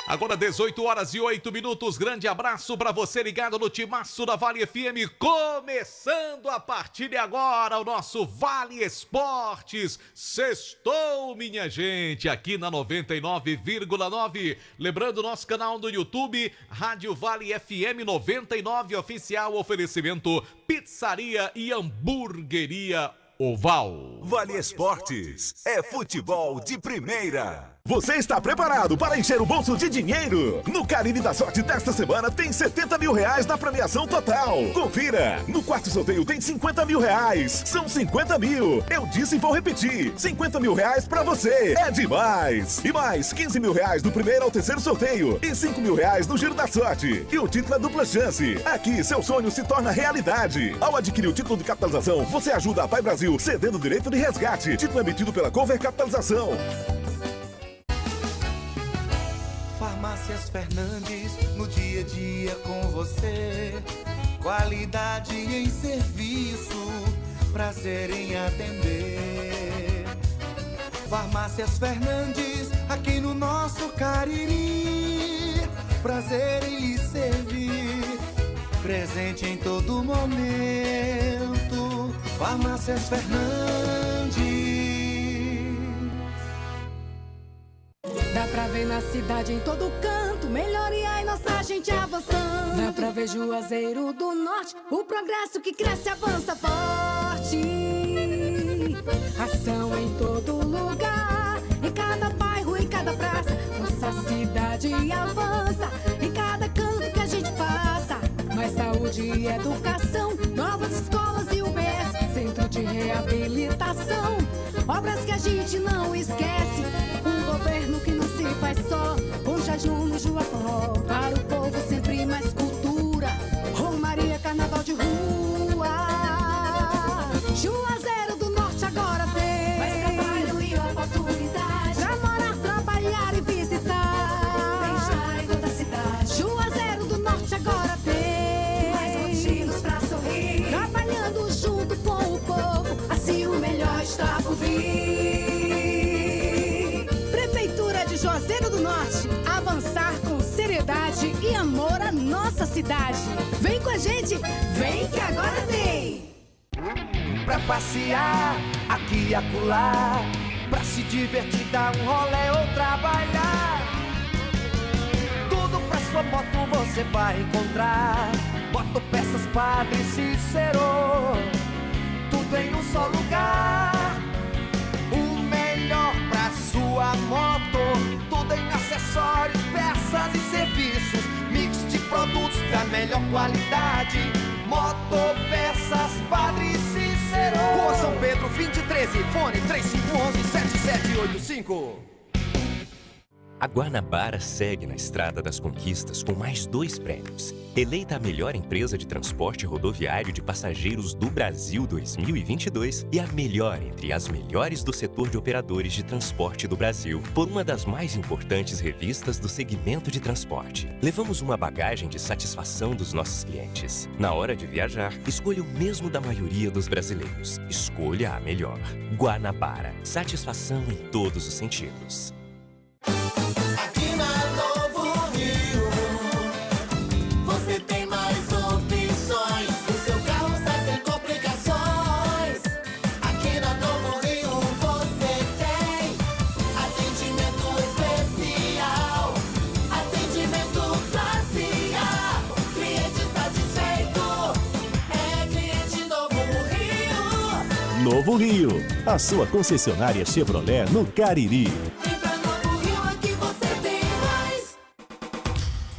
Agora 18 horas e 8 minutos, grande abraço para você ligado no Timaço da Vale FM, começando a partir de agora o nosso Vale Esportes, sextou minha gente, aqui na 99,9, lembrando nosso canal do YouTube, Rádio Vale FM 99 Oficial, oferecimento Pizzaria e Hamburgueria Oval. Vale Esportes é futebol de primeira. Você está preparado para encher o bolso de dinheiro? No Caribe da Sorte desta semana tem 70 mil reais na premiação total. Confira! No quarto sorteio tem 50 mil reais. São 50 mil. Eu disse e vou repetir. 50 mil reais pra você. É demais! E mais 15 mil reais do primeiro ao terceiro sorteio. E 5 mil reais no Giro da Sorte. E o título é dupla chance. Aqui, seu sonho se torna realidade. Ao adquirir o título de capitalização, você ajuda a Pai Brasil cedendo o direito de resgate. Título emitido pela Cover Capitalização. Farmácias Fernandes, no dia a dia com você. Qualidade em serviço, prazer em atender. Farmácias Fernandes, aqui no nosso Cariri. Prazer em lhe servir, presente em todo momento. Farmácias Fernandes. Dá pra ver na cidade, em todo canto, melhoria e nossa gente avançando. Dá pra ver Juazeiro do Norte, o progresso que cresce e avança forte. Ação em todo lugar, em cada bairro, em cada praça. Nossa cidade avança, em cada canto que a gente passa. Mais saúde e educação, novas escolas e UBS, centro de reabilitação, obras que a gente não esquece. Um governo que não se faz só, com jejum no Juaforró. Para o povo sempre mais cultura, Romaria, carnaval de rua. Juazeiro do Norte agora tem mais trabalho e oportunidade pra morar, trabalhar e visitar. Bem-estar em toda a cidade. Juazeiro do Norte agora tem mais motivos pra sorrir, trabalhando junto com o povo, assim o melhor está por vir. Juazeiro do Norte, avançar com seriedade e amor à nossa cidade. Vem com a gente, vem que agora tem! Pra passear, aqui e acolá, pra se divertir, dar um rolê ou trabalhar. Tudo pra sua moto você vai encontrar. Motopeças Padre Cícero, tudo em um só lugar. O melhor pra sua moto, tudo em acessórios, peças e serviços, mix de produtos da melhor qualidade. Motopeças Padre Cícero, Rua São Pedro 2013, fone 3511-7785. A Guanabara segue na Estrada das Conquistas com mais 2 prêmios. Eleita a melhor empresa de transporte rodoviário de passageiros do Brasil 2022 e a melhor entre as melhores do setor de operadores de transporte do Brasil, por uma das mais importantes revistas do segmento de transporte. Levamos uma bagagem de satisfação dos nossos clientes. Na hora de viajar, escolha o mesmo da maioria dos brasileiros. Escolha a melhor. Guanabara. Satisfação em todos os sentidos. Aqui na Novo Rio, você tem mais opções, o seu carro sai sem complicações. Aqui na Novo Rio você tem atendimento especial, atendimento classe A, cliente satisfeito, é cliente Novo Rio. Novo Rio, a sua concessionária Chevrolet no Cariri.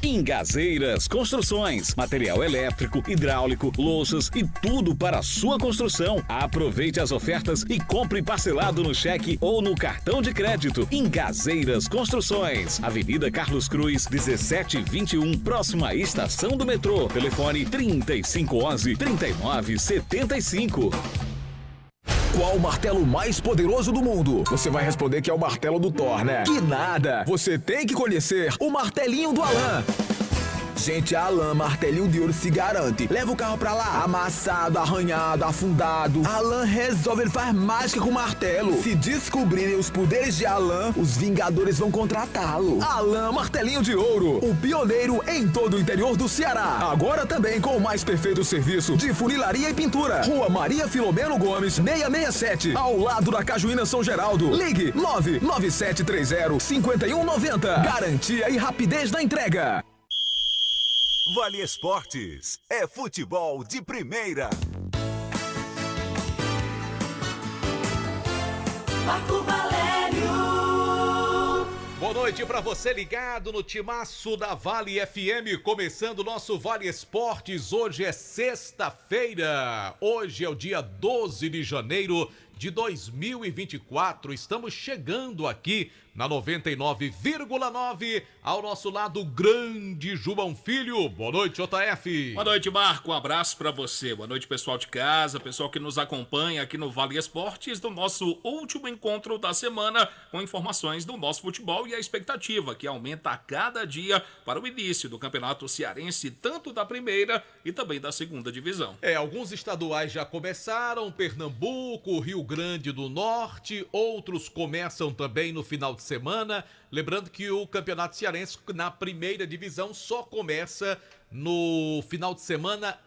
Ingazeiras Construções, material elétrico, hidráulico, louças e tudo para a sua construção. Aproveite as ofertas e compre parcelado no cheque ou no cartão de crédito. Ingazeiras Construções, Avenida Carlos Cruz, 1721, próxima à estação do metrô. Telefone 3511-3975. Qual o martelo mais poderoso do mundo? Você vai responder que é o martelo do Thor, né? Que nada! Você tem que conhecer o martelinho do Alan. Gente, a Alan Martelinho de Ouro se garante. Leva o carro pra lá, amassado, arranhado, afundado. Alan resolve, ele faz mágica com o martelo. Se descobrirem os poderes de Alan, os Vingadores vão contratá-lo. Alan Martelinho de Ouro, o pioneiro em todo o interior do Ceará. Agora também com o mais perfeito serviço de funilaria e pintura. Rua Maria Filomeno Gomes, 667, ao lado da Cajuína São Geraldo. Ligue 99730-5190. Garantia e rapidez na entrega. Vale Esportes é futebol de primeira. Marco Valério. Boa noite para você ligado no timaço da Vale FM, começando o nosso Vale Esportes. Hoje é sexta-feira, hoje é o dia 12 de janeiro de 2024. Estamos chegando aqui na 99,9 ao nosso lado, grande João Filho. Boa noite, JF. Boa noite, Marco. Um abraço pra você. Boa noite, pessoal de casa, pessoal que nos acompanha aqui no Vale Esportes, do nosso último encontro da semana, com informações do nosso futebol e a expectativa que aumenta a cada dia para o início do Campeonato Cearense, tanto da primeira e também da segunda divisão. Alguns estaduais já começaram, Pernambuco, Rio Grande do Norte, outros começam também no final de semana. Lembrando que o Campeonato Cearense na primeira divisão só começa no final de semana,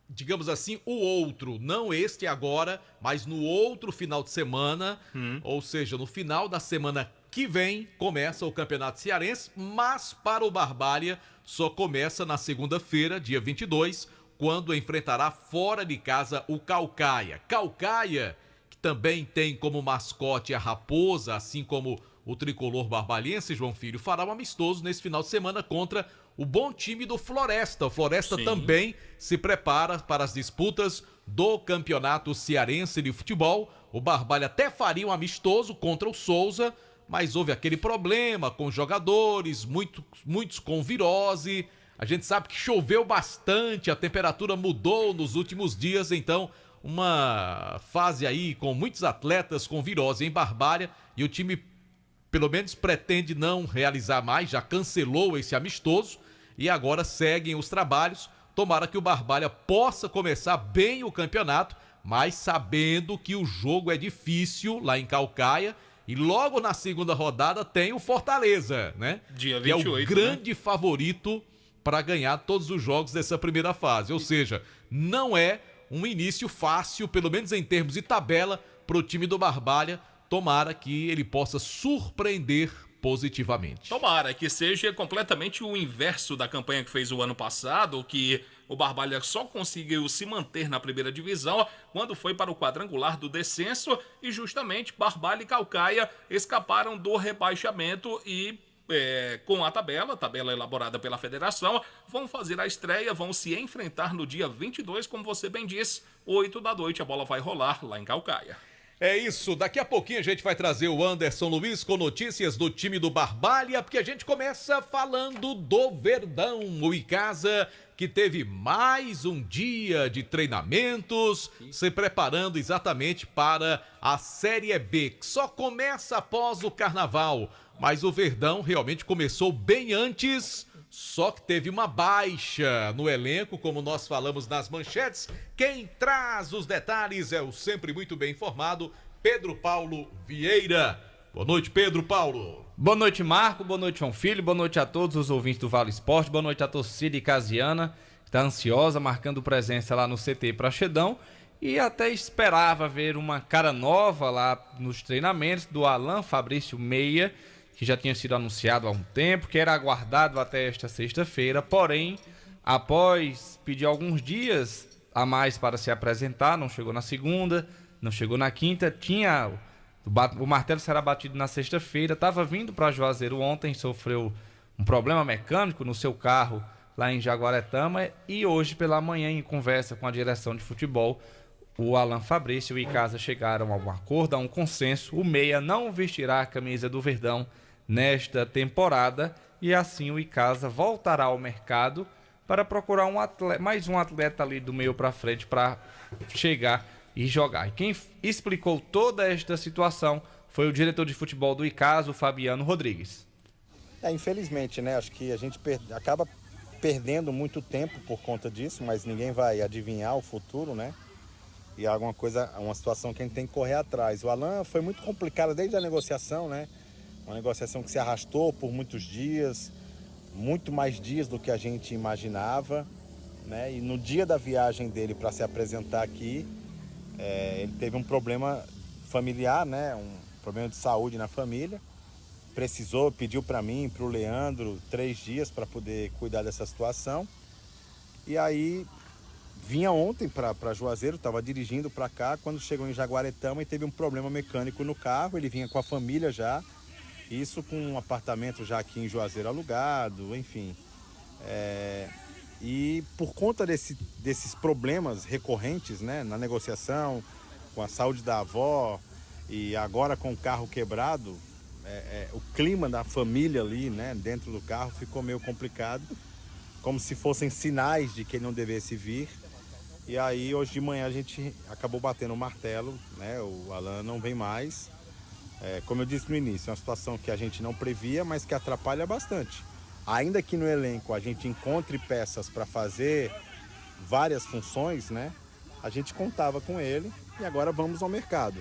digamos assim, o outro, não este agora, mas no outro final de semana, ou seja, no final da semana que vem começa o Campeonato Cearense, mas para o Barbalha só começa na segunda-feira, dia 22, quando enfrentará fora de casa o Caucaia. Caucaia, que também tem como mascote a raposa, assim como o tricolor barbalhense, João Filho, fará um amistoso nesse final de semana contra o bom time do Floresta. O Floresta também se prepara para as disputas do Campeonato Cearense de Futebol. O Barbalha até faria um amistoso contra o Souza, mas houve aquele problema com os jogadores, muitos com virose. A gente sabe que choveu bastante, a temperatura mudou nos últimos dias, então uma fase aí com muitos atletas com virose em Barbalha, e o time pelo menos pretende não realizar mais, já cancelou esse amistoso e agora seguem os trabalhos. Tomara que o Barbalha possa começar bem o campeonato, mas sabendo que o jogo é difícil lá em Caucaia, e logo na segunda rodada tem o Fortaleza, né? Dia 28, que é o grande favorito para ganhar todos os jogos dessa primeira fase. Ou seja, não é um início fácil, pelo menos em termos de tabela, para o time do Barbalha. Tomara que ele possa surpreender positivamente. Tomara que seja completamente o inverso da campanha que fez o ano passado, que o Barbalha só conseguiu se manter na primeira divisão quando foi para o quadrangular do descenso, e justamente Barbalha e Caucaia escaparam do rebaixamento e com a tabela elaborada pela federação, vão fazer a estreia, vão se enfrentar no dia 22, como você bem disse, 8 da noite, a bola vai rolar lá em Caucaia. É isso, daqui a pouquinho a gente vai trazer o Anderson Luiz com notícias do time do Barbalha, porque a gente começa falando do Verdão, o Icasa, que teve mais um dia de treinamentos, se preparando exatamente para a Série B, que só começa após o Carnaval, mas o Verdão realmente começou bem antes. Só que teve uma baixa no elenco, como nós falamos nas manchetes. Quem traz os detalhes é o sempre muito bem informado Pedro Paulo Vieira. Boa noite, Pedro Paulo. Boa noite, Marco. Boa noite, João Filho. Boa noite a todos os ouvintes do Vale Esporte. Boa noite à torcida icasiana, que está ansiosa, marcando presença lá no CT Praxedão. E até esperava ver uma cara nova lá nos treinamentos do Alan Fabrício Meia, que já tinha sido anunciado há um tempo, que era aguardado até esta sexta-feira, porém, após pedir alguns dias a mais para se apresentar, não chegou na segunda, não chegou na quinta, o martelo será batido na sexta-feira, estava vindo para Juazeiro ontem, sofreu um problema mecânico no seu carro lá em Jaguaretama, e hoje pela manhã, em conversa com a direção de futebol, o Alan Fabrício e o Icasa chegaram a um acordo, a um consenso. O Meia não vestirá a camisa do Verdão nesta temporada, e assim o Icasa voltará ao mercado para procurar mais um atleta ali do meio para frente para chegar e jogar. E quem explicou toda esta situação foi o diretor de futebol do Icasa, o Fabiano Rodrigues. Infelizmente, né? Acho que a gente acaba perdendo muito tempo por conta disso, mas ninguém vai adivinhar o futuro, né? E é uma situação que a gente tem que correr atrás. O Alan foi muito complicado desde a negociação, né? Uma negociação que se arrastou por muitos dias, muito mais dias do que a gente imaginava, né? E no dia da viagem dele para se apresentar aqui, ele teve um problema familiar, né? Um problema de saúde na família. Pediu para mim, para o Leandro, 3 dias para poder cuidar dessa situação. E aí vinha ontem para Juazeiro, estava dirigindo para cá, quando chegou em Jaguaretama e teve um problema mecânico no carro. Ele vinha com a família já, isso com um apartamento já aqui em Juazeiro alugado, enfim. E por conta desses problemas recorrentes, né, na negociação, com a saúde da avó e agora com o carro quebrado, o clima da família ali, né, dentro do carro ficou meio complicado, como se fossem sinais de que ele não devesse vir. E aí hoje de manhã a gente acabou batendo o martelo, né, o Alan não vem mais. Como eu disse no início, é uma situação que a gente não previa, mas que atrapalha bastante. Ainda que no elenco a gente encontre peças para fazer várias funções, né, a gente contava com ele e agora vamos ao mercado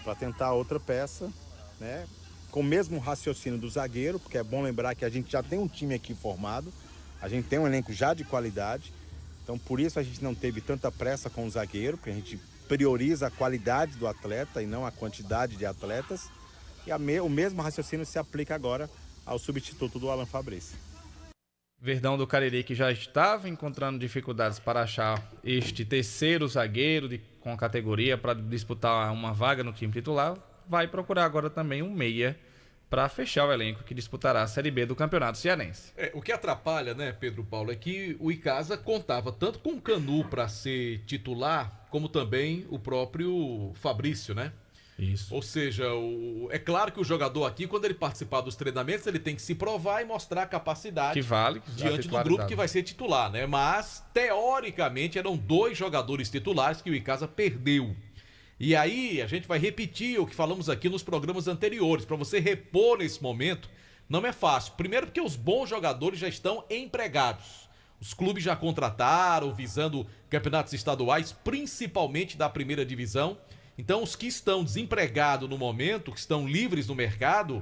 para tentar outra peça, né, com o mesmo raciocínio do zagueiro, porque é bom lembrar que a gente já tem um time aqui formado, a gente tem um elenco já de qualidade, então por isso a gente não teve tanta pressa com o zagueiro, porque a gente prioriza a qualidade do atleta e não a quantidade de atletas, e o mesmo raciocínio se aplica agora ao substituto do Alan Fabrício. Verdão do Cariri, que já estava encontrando dificuldades para achar este terceiro zagueiro com categoria para disputar uma vaga no time titular, vai procurar agora também um meia para fechar o elenco que disputará a Série B do Campeonato Cearense. O que atrapalha, né, Pedro Paulo, é que o Icasa contava tanto com o Canu para ser titular, como também o próprio Fabrício, né? Isso. Ou seja, é claro que o jogador aqui, quando ele participar dos treinamentos, ele tem que se provar e mostrar a capacidade que vale, diante do grupo que vai ser titular, né? Mas, teoricamente, eram 2 jogadores titulares que o Icasa perdeu. E aí, a gente vai repetir o que falamos aqui nos programas anteriores. Para você repor nesse momento, não é fácil. Primeiro porque os bons jogadores já estão empregados. Os clubes já contrataram, visando campeonatos estaduais, principalmente da primeira divisão. Então, os que estão desempregados no momento, que estão livres no mercado,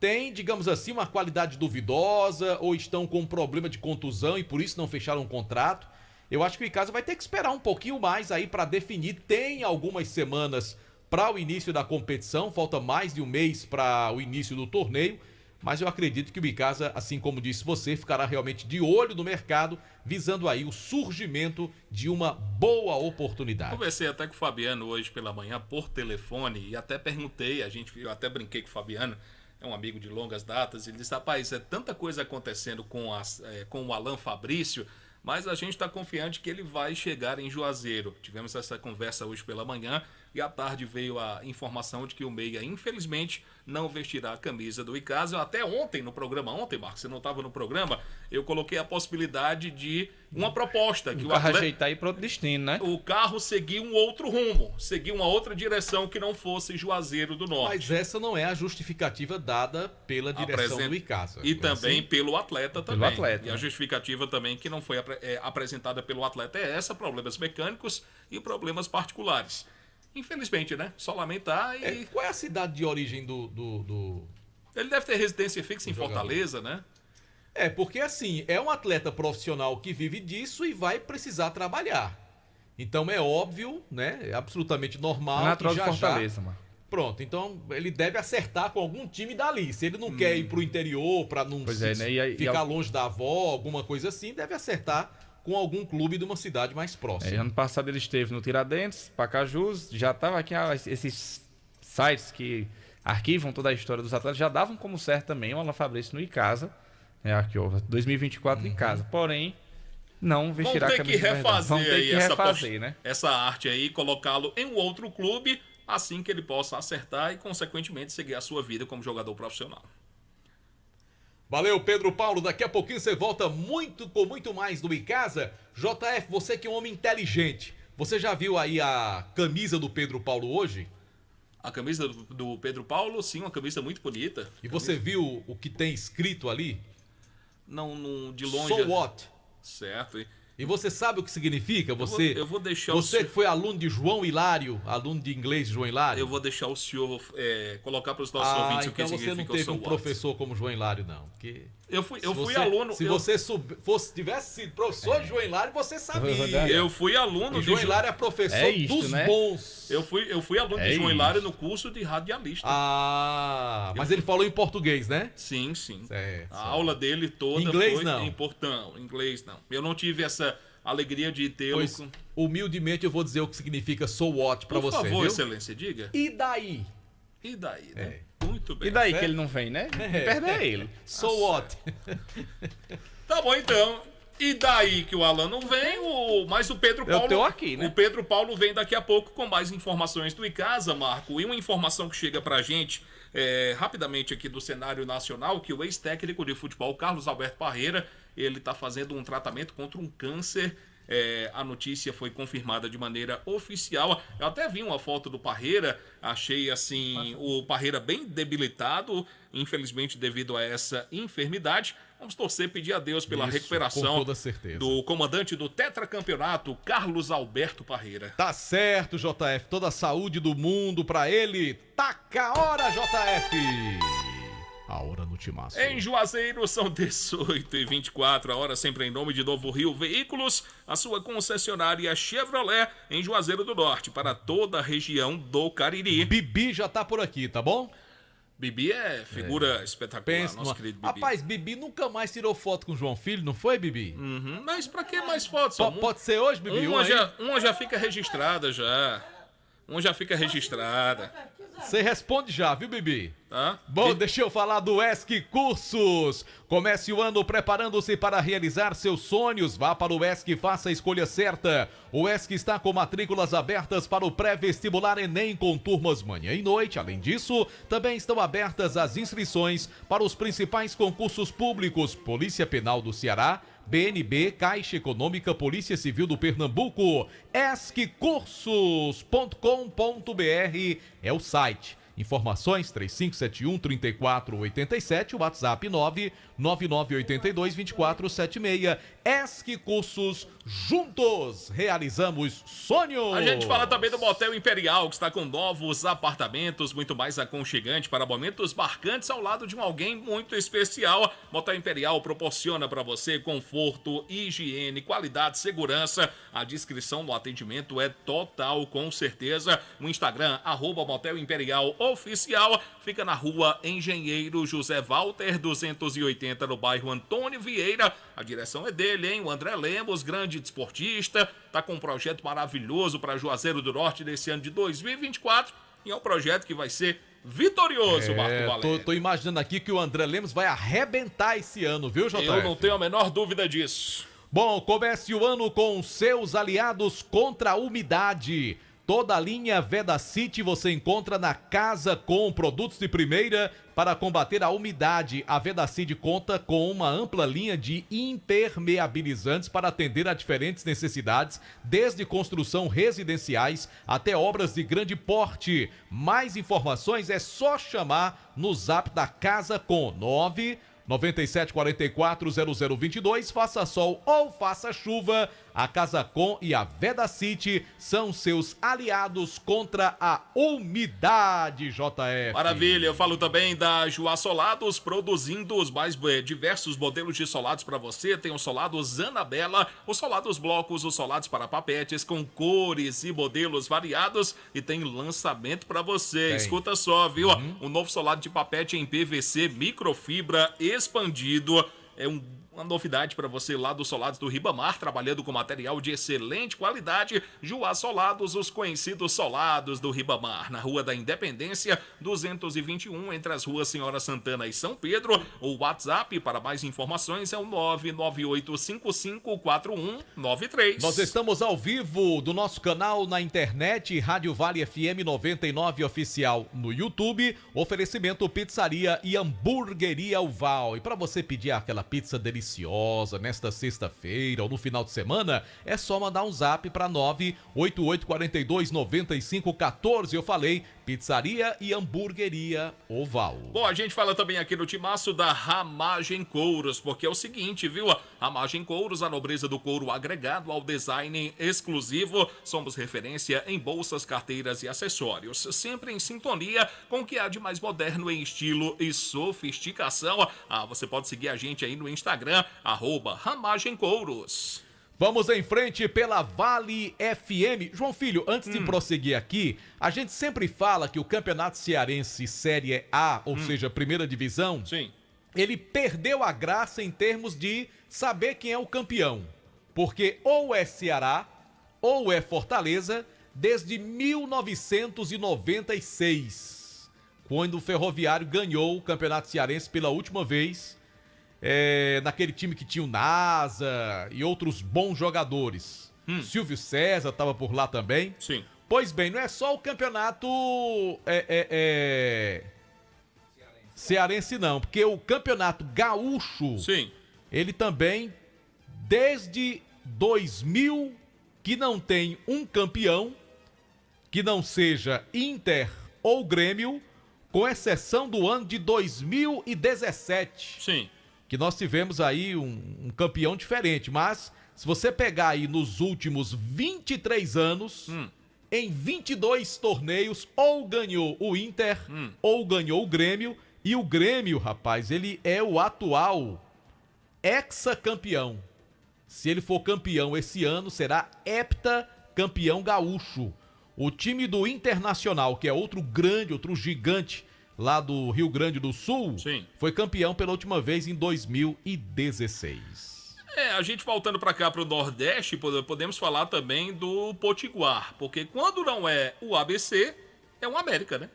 têm, digamos assim, uma qualidade duvidosa ou estão com um problema de contusão e por isso não fecharam um contrato. Eu acho que o Icasa vai ter que esperar um pouquinho mais aí para definir. Tem algumas semanas para o início da competição, falta mais de um mês para o início do torneio, mas eu acredito que o Icasa, assim como disse você, ficará realmente de olho no mercado, visando aí o surgimento de uma boa oportunidade. Conversei até com o Fabiano hoje pela manhã por telefone e até perguntei, eu até brinquei com o Fabiano, é um amigo de longas datas, ele disse, rapaz, é tanta coisa acontecendo com o Alan Fabrício, mas a gente está confiante que ele vai chegar em Juazeiro. Tivemos essa conversa hoje pela manhã e à tarde veio a informação de que o meia, infelizmente, não vestirá a camisa do Icasa. Até ontem, no programa, Marcos, você não estava no programa, eu coloquei a possibilidade de uma proposta. Que o carro ajeitar e ir para outro destino, né? O carro seguir um outro rumo, seguir uma outra direção que não fosse Juazeiro do Norte. Mas essa não é a justificativa dada pela direção do Icasa. E também assim? Pelo atleta também. Pelo atleta, e a justificativa também que não foi apresentada pelo atleta é essa, problemas mecânicos e problemas particulares. Infelizmente, né? Só lamentar e... Qual é a cidade de origem do... Ele deve ter residência fixa em jogador. Fortaleza, né? Porque assim, é um atleta profissional que vive disso e vai precisar trabalhar. Então é óbvio, né? É absolutamente normal natural que de Fortaleza, mano. Pronto, então ele deve acertar com algum time dali. Se ele não quer ir pro interior para não ficar longe da avó, alguma coisa assim, deve acertar com algum clube de uma cidade mais próxima. Ano passado ele esteve no Tiradentes, Pacajus, já estava aqui, esses sites que arquivam toda a história dos atletas, já davam como certo também o Alan Fabrício no Icasa, aqui, 2024 Icasa, porém não vestirá a camisa. Vão ter que refazer né? Essa arte aí, colocá-lo em um outro clube, assim que ele possa acertar e consequentemente seguir a sua vida como jogador profissional. Valeu, Pedro Paulo. Daqui a pouquinho você volta com muito mais do Icasa. JF, você que é um homem inteligente, você já viu aí a camisa do Pedro Paulo hoje? A camisa do Pedro Paulo, sim, uma camisa muito bonita. E você viu o que tem escrito ali? Não, de longe. So what? Certo. E você sabe o que significa? Eu vou deixar você que foi aluno de João Hilário, aluno de inglês de João Hilário? Eu vou deixar o senhor colocar para os nossos ouvintes o que então significa você não o teve SWOT. um professor como João Hilário, não. Porque eu fui aluno. Se você tivesse sido professor de João Hilário, você sabia. Eu fui aluno de João Hilário é professor dos bons. Eu fui aluno de João Hilário no curso de radialista. Mas ele falou em português, né? Sim. Certo. A aula dele toda inglês, foi não. em portão. Inglês não. Eu não tive essa alegria de tê-lo. Humildemente eu vou dizer o que significa so what pra você, Por favor, viu? Excelência, diga. E daí? E daí, né? Muito bem. E daí que ele não vem, né? Perder ele. So what? Tá bom, então. E daí que o Alan não vem, mas o Pedro Paulo... Eu tô aqui, né? O Pedro Paulo vem daqui a pouco com mais informações do Icasa, Marco. E uma informação que chega pra gente rapidamente aqui do cenário nacional, que o ex-técnico de futebol, Carlos Alberto Parreira, ele tá fazendo um tratamento contra um câncer. A notícia foi confirmada de maneira oficial. Eu até vi uma foto do Parreira, achei assim o Parreira bem debilitado, infelizmente devido a essa enfermidade. Vamos torcer, pedir a Deus pela recuperação com toda certeza. do comandante do tetracampeonato, Carlos Alberto Parreira. Tá certo, JF. Toda a saúde do mundo pra ele. Taca a hora, JF! A hora no Timaço. Em Juazeiro são 18h24, a hora sempre em nome de Novo Rio Veículos, a sua concessionária Chevrolet em Juazeiro do Norte, para toda a região do Cariri. Bibi já tá por aqui, tá bom? Bibi é figura espetacular, nosso querido Bibi. Rapaz, Bibi nunca mais tirou foto com o João Filho, não foi, Bibi? Mas pra que mais fotos? Pode ser hoje, Bibi? Uma já fica registrada já. Uma já fica registrada. Você responde já, viu, Bibi? Tá. Bom, deixa eu falar do ESC Cursos. Comece o ano preparando-se para realizar seus sonhos. Vá para o ESC e faça a escolha certa. O ESC está com matrículas abertas para o pré-vestibular Enem com turmas manhã e noite. Além disso, também estão abertas as inscrições para os principais concursos públicos: Polícia Penal do Ceará, BNB, Caixa Econômica, Polícia Civil do Pernambuco. esccursos.com.br é o site. Informações 3571-3487, WhatsApp 99982-2476. ESC Cursos, juntos realizamos sonhos. A gente fala também do Motel Imperial, que está com novos apartamentos, muito mais aconchegante para momentos marcantes ao lado de alguém muito especial. Motel Imperial proporciona para você conforto, higiene, qualidade, segurança. A descrição do atendimento é total, com certeza. No Instagram, @Motel Imperial Oficial, fica na rua Engenheiro José Walter 280, no bairro Antônio Vieira. A direção é dele, hein? O André Lemos, grande desportista, tá com um projeto maravilhoso para Juazeiro do Norte nesse ano de 2024, e é um projeto que vai ser vitorioso, Marco Valério. Tô imaginando aqui que o André Lemos vai arrebentar esse ano, viu, JF? Eu não tenho a menor dúvida disso. Bom, comece o ano com seus aliados contra a umidade. Toda a linha Vedacity você encontra na Casa Com, produtos de primeira para combater a umidade. A Vedacity conta com uma ampla linha de impermeabilizantes para atender a diferentes necessidades, desde construção residenciais até obras de grande porte. Mais informações é só chamar no zap da Casa Com, 997440022, faça sol ou faça chuva, a Casa Com e a Vedacity são seus aliados contra a umidade, JF. Maravilha, eu falo também da Joá Solados, produzindo os mais diversos modelos de solados para você. Tem os solados Anabela, os solados blocos, os solados para papetes com cores e modelos variados, e tem lançamento para você. Escuta só, viu? Um novo solado de papete em PVC microfibra expandido. É uma novidade para você lá dos Solados do Ribamar, trabalhando com material de excelente qualidade. Joá Solados, os conhecidos Solados do Ribamar, na Rua da Independência 221, entre as ruas Senhora Santana e São Pedro. O WhatsApp para mais informações é o 998554193. Nós estamos ao vivo do nosso canal na internet, Rádio Vale FM 99 Oficial no YouTube. Oferecimento Pizzaria e Hamburgueria Uval. E para você pedir aquela pizza deliciosa nesta sexta-feira ou no final de semana, é só mandar um zap para 988429514. Eu falei Pizzaria e Hamburgueria Oval. Bom, a gente fala também aqui no Timaço da Ramagem Couros, porque é o seguinte, viu? Ramagem Couros, a nobreza do couro agregado ao design exclusivo. Somos referência em bolsas, carteiras e acessórios, sempre em sintonia com o que há de mais moderno em estilo e sofisticação. Você pode seguir a gente aí no Instagram, @RamagemCouros. Vamos em frente pela Vale FM. João Filho, antes de prosseguir aqui, a gente sempre fala que o Campeonato Cearense Série A, ou seja, primeira divisão, sim, ele perdeu a graça em termos de saber quem é o campeão. Porque ou é Ceará, ou é Fortaleza, desde 1996, quando o Ferroviário ganhou o Campeonato Cearense pela última vez. Naquele time que tinha o NASA e outros bons jogadores. Silvio César estava por lá também. Sim. Pois bem, não é só o campeonato cearense não, porque o campeonato gaúcho, sim, ele também, desde 2000, que não tem um campeão que não seja Inter ou Grêmio, com exceção do ano de 2017. Sim. Que nós tivemos aí um campeão diferente, mas se você pegar aí nos últimos 23 anos, em 22 torneios, ou ganhou o Inter, ou ganhou o Grêmio, e o Grêmio, rapaz, ele é o atual hexacampeão. Se ele for campeão esse ano, será heptacampeão gaúcho. O time do Internacional, que é outro grande, outro gigante, lá do Rio Grande do Sul, sim, foi campeão pela última vez em 2016. A gente voltando pra cá pro Nordeste, podemos falar também do Potiguar, porque quando não é o ABC, é o América, né?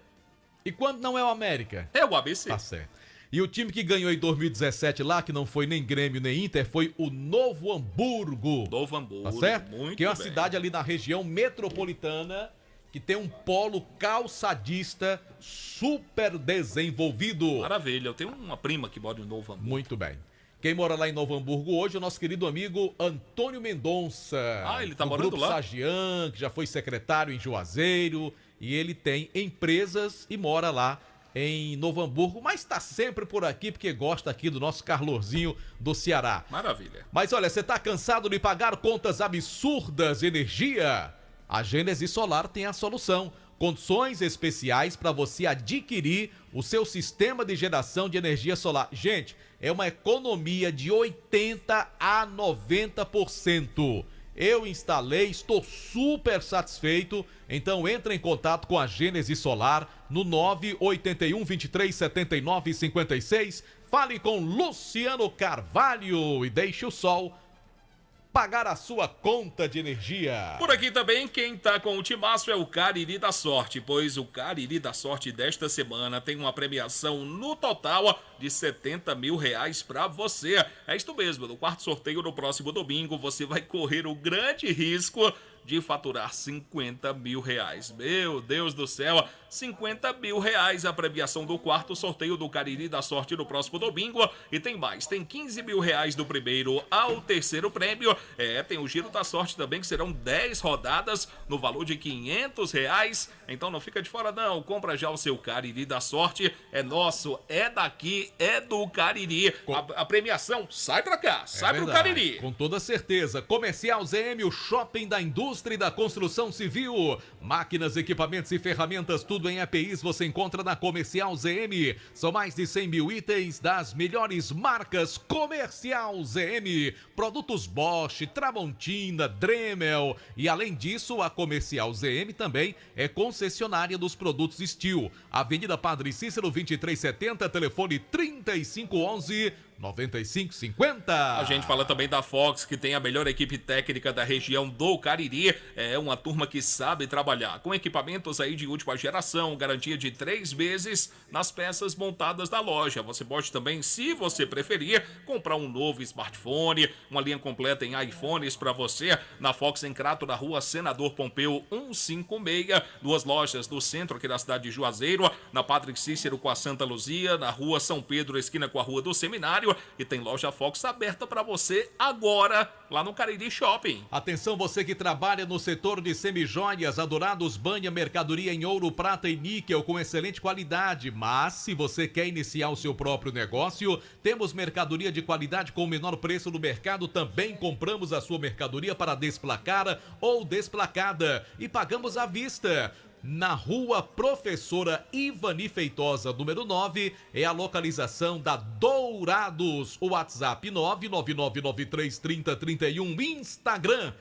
E quando não é o América? É o ABC. Tá certo. E o time que ganhou em 2017 lá, que não foi nem Grêmio nem Inter, foi o Novo Hamburgo. Novo Hamburgo, tá certo? muito que é uma bem. cidade ali na região metropolitana, que tem um polo calçadista super desenvolvido. Maravilha, eu tenho uma prima que mora em Novo Hamburgo. Muito bem. Quem mora lá em Novo Hamburgo hoje é o nosso querido amigo Antônio Mendonça. Ele tá do morando Grupo lá? Sagian, que já foi secretário em Juazeiro, e ele tem empresas e mora lá em Novo Hamburgo, mas está sempre por aqui porque gosta aqui do nosso calorzinho do Ceará. Maravilha. Mas olha, você tá cansado de pagar contas absurdas de energia? A Gênesis Solar tem a solução. Condições especiais para você adquirir o seu sistema de geração de energia solar. Gente, é uma economia de 80% a 90%. Eu instalei, estou super satisfeito. Então entre em contato com a Gênesis Solar no 981 23 79 56. Fale com Luciano Carvalho e deixe o sol pagar a sua conta de energia. Por aqui também, quem tá com o timaço é o Cariri da Sorte, pois o Cariri da Sorte desta semana tem uma premiação no total de R$70 mil pra você. É isto mesmo, no quarto sorteio no próximo domingo, você vai correr o grande risco de faturar R$50 mil. Meu Deus do céu, R$50 mil a premiação do quarto sorteio do Cariri da Sorte no próximo domingo. E tem mais, tem R$15 mil do primeiro ao terceiro prêmio. Tem o Giro da Sorte também, que serão 10 rodadas no valor de R$500. Então não fica de fora não, compra já o seu Cariri da Sorte. É nosso, é daqui, é do Cariri. A premiação sai pra cá, sai pro Cariri. Com toda certeza. Comercial ZM, o shopping da indústria e da construção civil. Máquinas, equipamentos e ferramentas, tudo em EPIs você encontra na Comercial ZM. São mais de 100 mil itens das melhores marcas. Comercial ZM. Produtos Bosch, Tramontina, Dremel. E além disso, a Comercial ZM também é concessionária dos produtos Steel. Avenida Padre Cícero 2370, telefone 3511-9550. A gente fala também da Fox, que tem a melhor equipe técnica da região do Cariri. É uma turma que sabe trabalhar com equipamentos aí de última geração, garantia de 3 meses nas peças montadas da loja. Você pode também, se você preferir, comprar um novo smartphone, uma linha completa em iPhones para você. Na Fox em Crato, na rua Senador Pompeu 156, 2 lojas do centro aqui da cidade de Juazeiro, na Padre Cícero com a Santa Luzia, na rua São Pedro, esquina com a rua do Seminário, aniversário e tem loja Fox aberta para você agora lá no Cariri Shopping. Atenção, você que trabalha no setor de semijoias, Adorados Banha, mercadoria em ouro, prata e níquel com excelente qualidade. Mas se você quer iniciar o seu próprio negócio, temos mercadoria de qualidade com o menor preço do mercado. Também compramos a sua mercadoria para desplacar ou desplacada e pagamos à vista. Na Rua Professora Ivani Feitosa, número 9, é a localização da Dourados. O WhatsApp 999933031, Instagram,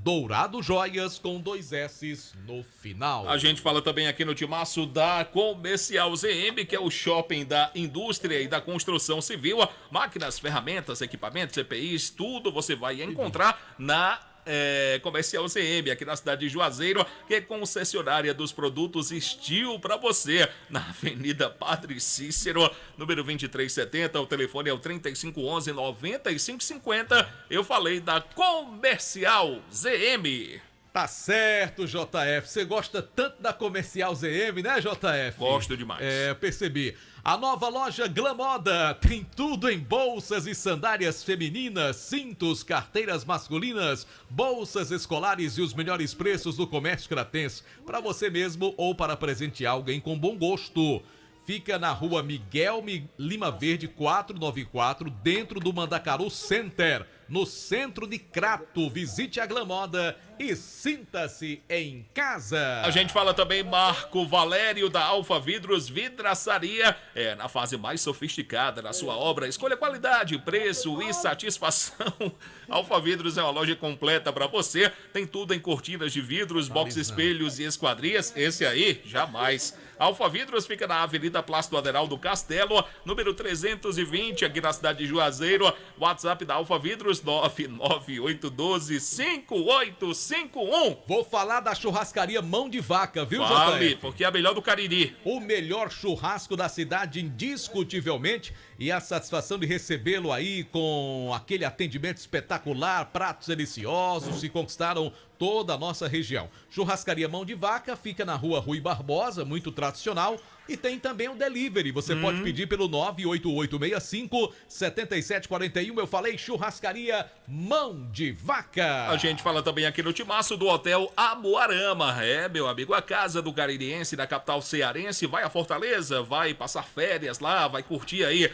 @DouradoJoias com 2 S's no final. A gente fala também aqui no timaço da Comercial ZM, que é o shopping da indústria e da construção civil. Máquinas, ferramentas, equipamentos, EPIs, tudo você vai encontrar na Comercial ZM, aqui na cidade de Juazeiro, que é concessionária dos produtos Steel para você, na Avenida Padre Cícero, número 2370, o telefone é o 3511-9550. Eu falei da Comercial ZM. Tá certo, JF. Você gosta tanto da Comercial ZM, né, JF? Gosto demais. Percebi. A nova loja Glamoda tem tudo em bolsas e sandálias femininas, cintos, carteiras masculinas, bolsas escolares e os melhores preços do comércio cratense, para você mesmo ou para presentear alguém com bom gosto. Fica na Rua Miguel Lima Verde 494, dentro do Mandacaru Center, no centro de Crato. Visite a Glamoda e sinta-se em casa. A gente fala também Marco Valério da Alfa Vidros Vidraçaria, na fase mais sofisticada da sua obra. Escolha qualidade, preço e satisfação. Alfa Vidros é uma loja completa para você. Tem tudo em cortinas de vidros, box espelhos e esquadrias. Esse aí, jamais. Alfa Vidros fica na Avenida Plácido Aderaldo Castelo, número 320, aqui na cidade de Juazeiro. WhatsApp da Alfa Vidros 998125851. Vou falar da churrascaria Mão de Vaca, viu, Fale, JF? porque é a melhor do Cariri. O melhor churrasco da cidade, indiscutivelmente, e a satisfação de recebê-lo aí com aquele atendimento espetacular, pratos deliciosos que conquistaram toda a nossa região. Churrascaria Mão de Vaca fica na Rua Rui Barbosa, muito tradicional, e tem também o delivery. Você pode pedir pelo 98865-7741. Eu falei Churrascaria Mão de Vaca. A gente fala também aqui no timaço do Hotel Amoarama. Meu amigo, a casa do caririense da capital cearense. Vai a Fortaleza, vai passar férias lá, vai curtir aí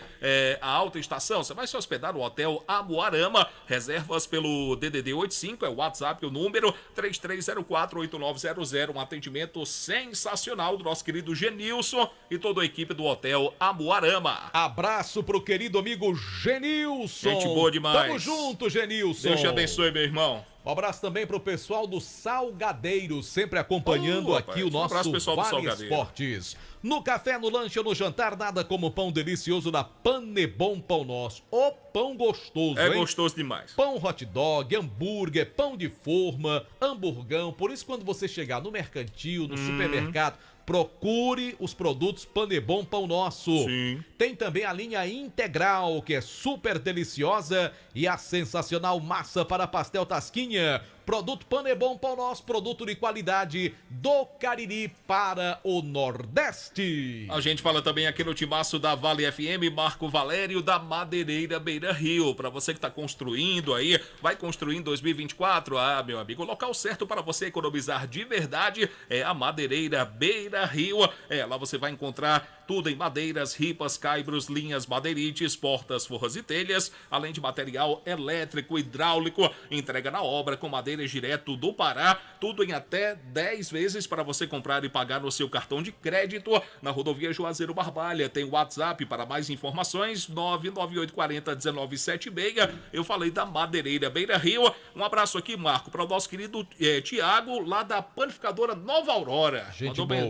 a alta estação. Você vai se hospedar no Hotel Amoarama. Reservas pelo DDD 85, é o WhatsApp, o número 33048900. Um atendimento sensacional do nosso querido Genilson e toda a equipe do Hotel Amoarama. Abraço pro querido amigo Genilson. Gente boa demais. Tamo junto, Genilson. Deus te abençoe, meu irmão. Um abraço também pro pessoal do Salgadeiro, sempre acompanhando aqui o nosso Vale Esportes. No café, no lanche ou no jantar, nada como o pão delicioso da Panebom Pão Nosso. O pão gostoso, hein? Gostoso demais. Pão hot dog, hambúrguer, pão de forma, hamburgão. Por isso, quando você chegar no mercantil, no supermercado, procure os produtos Panebom Pão Nosso. Sim. Tem também a linha Integral, que é super deliciosa, e a sensacional massa para pastel Tasquinha. Produto Panebom Pão Nosso, produto de qualidade do Cariri para o Nordeste. A gente fala também aqui no timaço da Vale FM, Marco Valério da Madeireira Beira Rio. Para você que está construindo aí, vai construir em 2024, meu amigo, o local certo para você economizar de verdade é a Madeireira Beira Rio. Lá você vai encontrar tudo em madeiras, ripas, caibros, linhas, madeirites, portas, forras e telhas, além de material elétrico, hidráulico, entrega na obra com madeiras direto do Pará, tudo em até 10 vezes para você comprar e pagar no seu cartão de crédito na rodovia Juazeiro Barbalha. Tem o WhatsApp para mais informações, 998401976. Eu falei da Madeireira Beira Rio. Um abraço aqui, Marco, para o nosso querido Tiago, lá da panificadora Nova Aurora.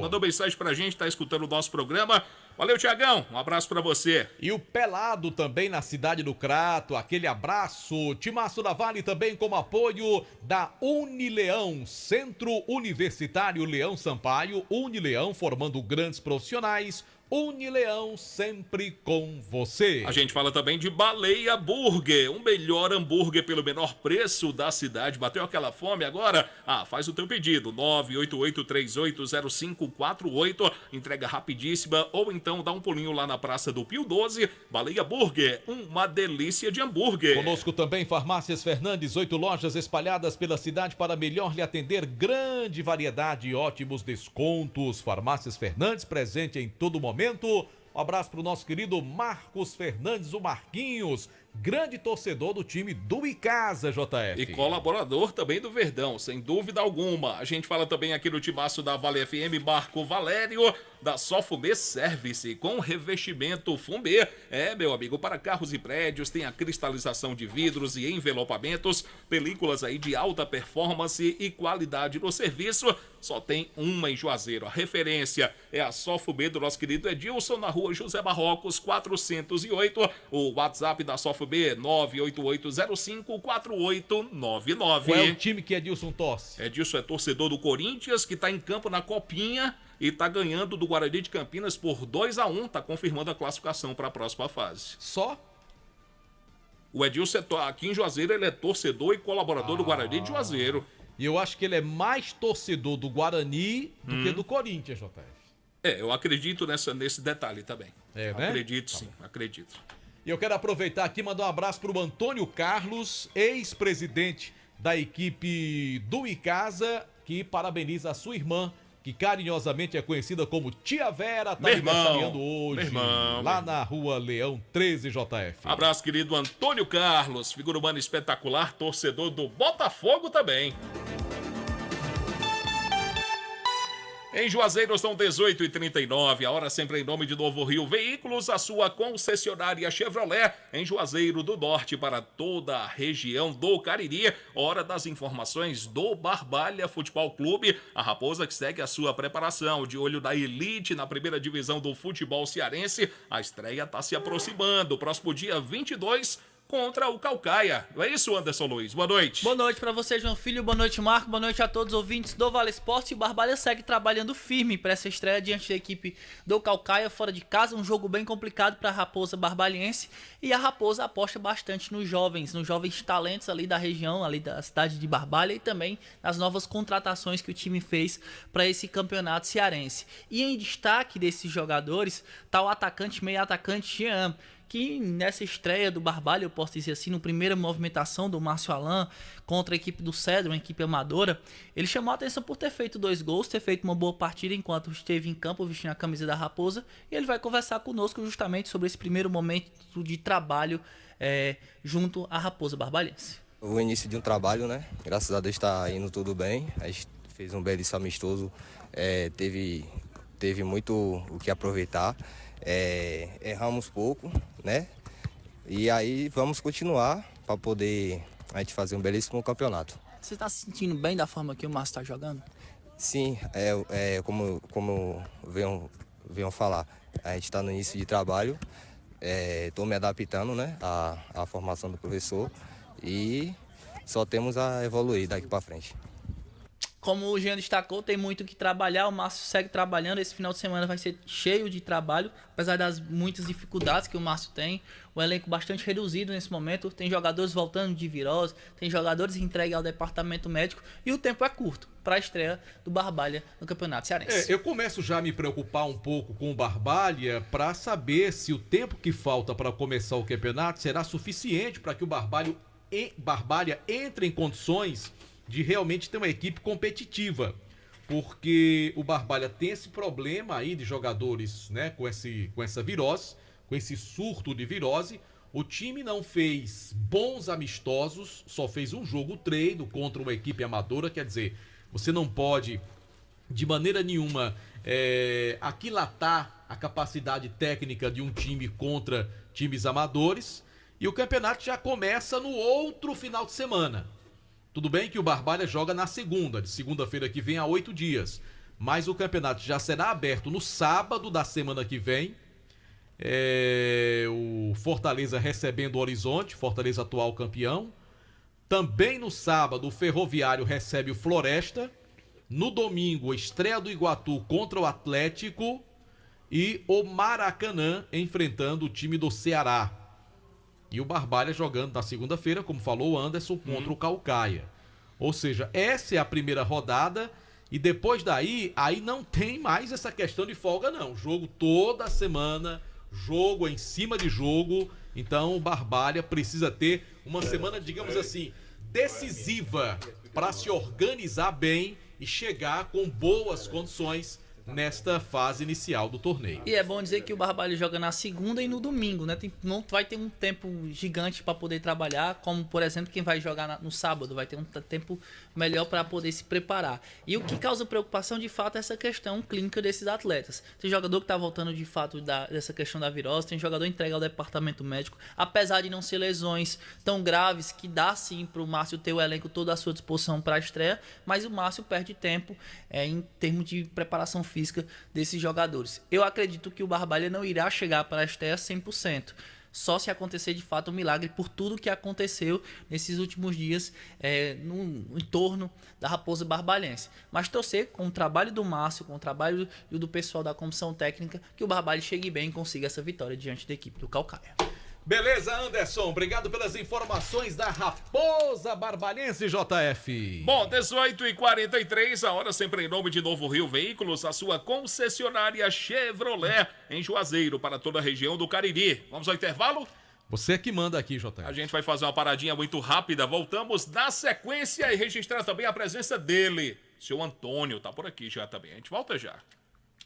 Mandou mensagem pra gente, tá escutando o nosso programa. Valeu, Tiagão, um abraço pra você. E o Pelado também na cidade do Crato, aquele abraço. Timaço da Vale também com apoio da Unileão, Centro Universitário Leão Sampaio. Unileão formando grandes profissionais. Unileão, sempre com você. A gente fala também de Baleia Burger, o melhor hambúrguer pelo menor preço da cidade. Bateu aquela fome agora? Faz o teu pedido, 988380548, entrega rapidíssima, ou então dá um pulinho lá na Praça do Pio 12, Baleia Burger, uma delícia de hambúrguer. Conosco também Farmácias Fernandes, 8 lojas espalhadas pela cidade para melhor lhe atender, grande variedade e ótimos descontos. Farmácias Fernandes, presente em todo momento. Um abraço para o nosso querido Marcos Fernandes, o Marquinhos, grande torcedor do time do Icasa, JF. E colaborador também do Verdão, sem dúvida alguma. A gente fala também aqui no timaço da Vale FM, Marco Valério, da Só Fumê Service, com revestimento Fumê. Meu amigo, para carros e prédios, tem a cristalização de vidros e envelopamentos, películas aí de alta performance e qualidade no serviço. Só tem uma em Juazeiro. A referência é a Só Fumê do nosso querido Edilson, na rua José Barrocos, 408. O WhatsApp da Só Fumê, 988054899. Qual é o time que Edilson torce? Edilson é torcedor do Corinthians, que está em campo na Copinha e está ganhando do Guarani de Campinas por 2-1. Está confirmando a classificação para a próxima fase. Só? O Edilson, aqui em Juazeiro, ele é torcedor e colaborador do Guarani de Juazeiro. E eu acho que ele é mais torcedor do Guarani do que do Corinthians, JF. Eu acredito nesse detalhe também. Né? Acredito, sim, acredito. E eu quero aproveitar aqui e mandar um abraço para o Antônio Carlos, ex-presidente da equipe do Icasa, que parabeniza a sua irmã, que carinhosamente é conhecida como Tia Vera, tá aniversariando hoje, lá na rua Leão 13, JF. Abraço, querido Antônio Carlos, figura humana espetacular, torcedor do Botafogo também. Em Juazeiro são 18h39, a hora sempre em nome de Novo Rio Veículos, a sua concessionária Chevrolet, em Juazeiro do Norte para toda a região do Cariri. Hora das informações do Barbalha Futebol Clube, a Raposa que segue a sua preparação, de olho da elite na primeira divisão do futebol cearense. A estreia está se aproximando, próximo dia 22, contra o Caucaia. Não é isso, Anderson Luiz? Boa noite. Boa noite para você, João Filho. Boa noite, Marco. Boa noite a todos os ouvintes do Vale Esporte. E o Barbalha segue trabalhando firme para essa estreia diante da equipe do Caucaia, fora de casa. Um jogo bem complicado para a Raposa Barbaliense. E a Raposa aposta bastante nos jovens talentos ali da região, ali da cidade de Barbalha, e também nas novas contratações que o time fez para esse campeonato cearense. E em destaque desses jogadores está o meio atacante Jean, que nessa estreia do Barbalha, eu posso dizer assim, no primeira movimentação do Márcio Alan contra a equipe do Cedro, uma equipe amadora, ele chamou a atenção por ter feito 2 gols, ter feito uma boa partida enquanto esteve em campo vestindo a camisa da Raposa, e ele vai conversar conosco justamente sobre esse primeiro momento de trabalho junto à Raposa Barbalhense. O início de um trabalho, né? Graças a Deus está indo tudo bem, a gente fez um belíssimo amistoso, teve muito o que aproveitar. Erramos pouco, né? E aí vamos continuar para poder a gente fazer um belíssimo campeonato. Você está se sentindo bem da forma que o Márcio está jogando? Sim, como venham falar, a gente está no início de trabalho, estou me adaptando, né, à formação do professor e só temos a evoluir daqui para frente. Como o Jean destacou, tem muito que trabalhar, o Márcio segue trabalhando, esse final de semana vai ser cheio de trabalho, apesar das muitas dificuldades que o Márcio tem, o elenco bastante reduzido nesse momento, tem jogadores voltando de virose, tem jogadores entregues ao departamento médico e o tempo é curto para a estreia do Barbalha no Campeonato Cearense. Eu começo já a me preocupar um pouco com o Barbalha para saber se o tempo que falta para começar o campeonato será suficiente para que o Barbalha entre em condições de realmente ter uma equipe competitiva, porque o Barbalha tem esse problema aí de jogadores, né, com essa virose, com esse surto de virose. O time não fez bons amistosos, só fez um jogo treino contra uma equipe amadora, quer dizer, você não pode de maneira nenhuma aquilatar a capacidade técnica de um time contra times amadores, e o campeonato já começa no outro final de semana. Tudo bem que o Barbalha joga na segunda, de segunda-feira que vem a 8 dias. Mas o campeonato já será aberto no sábado da semana que vem. O Fortaleza recebendo o Horizonte, Fortaleza atual campeão. Também no sábado o Ferroviário recebe o Floresta. No domingo, a estreia do Iguatu contra o Atlético. e o Maracanã enfrentando o time do Ceará. E o Barbalha jogando na segunda-feira, como falou o Anderson, contra o Caucaia. Ou seja, essa é a primeira rodada e depois daí, aí não tem mais essa questão de folga não. Jogo toda semana, jogo em cima de jogo. Então o Barbalha precisa ter uma semana, digamos assim, decisiva para se organizar bem e chegar com boas condições nesta fase inicial do torneio. E é bom dizer que o Barbalha joga na segunda e no domingo, né? Não vai ter um tempo gigante para poder trabalhar, como por exemplo quem vai jogar no sábado, vai ter um tempo melhor para poder se preparar. E o que causa preocupação de fato é essa questão clínica desses atletas. Tem jogador que está voltando de fato dessa questão da virose, tem jogador entregue ao departamento médico, apesar de não ser lesões tão graves que dá sim para o Márcio ter o elenco todo à sua disposição para a estreia, mas o Márcio perde tempo em termos de preparação física desses jogadores. Eu acredito que o Barbalha não irá chegar para a estreia 100%. Só se acontecer de fato um milagre por tudo que aconteceu nesses últimos dias no entorno da Raposa Barbalhense. Mas torcer com o trabalho do Márcio, com o trabalho do pessoal da comissão técnica, que o Barbalha chegue bem e consiga essa vitória diante da equipe do Caucaia. Beleza, Anderson. Obrigado pelas informações da Raposa Barbalhense, JF. Bom, 18h43, a hora sempre em nome de Novo Rio Veículos, a sua concessionária Chevrolet em Juazeiro, para toda a região do Cariri. Vamos ao intervalo? Você é que manda aqui, JF. A gente vai fazer uma paradinha muito rápida, voltamos na sequência e registrar também a presença dele. Seu Antônio tá por aqui já também. A gente volta já.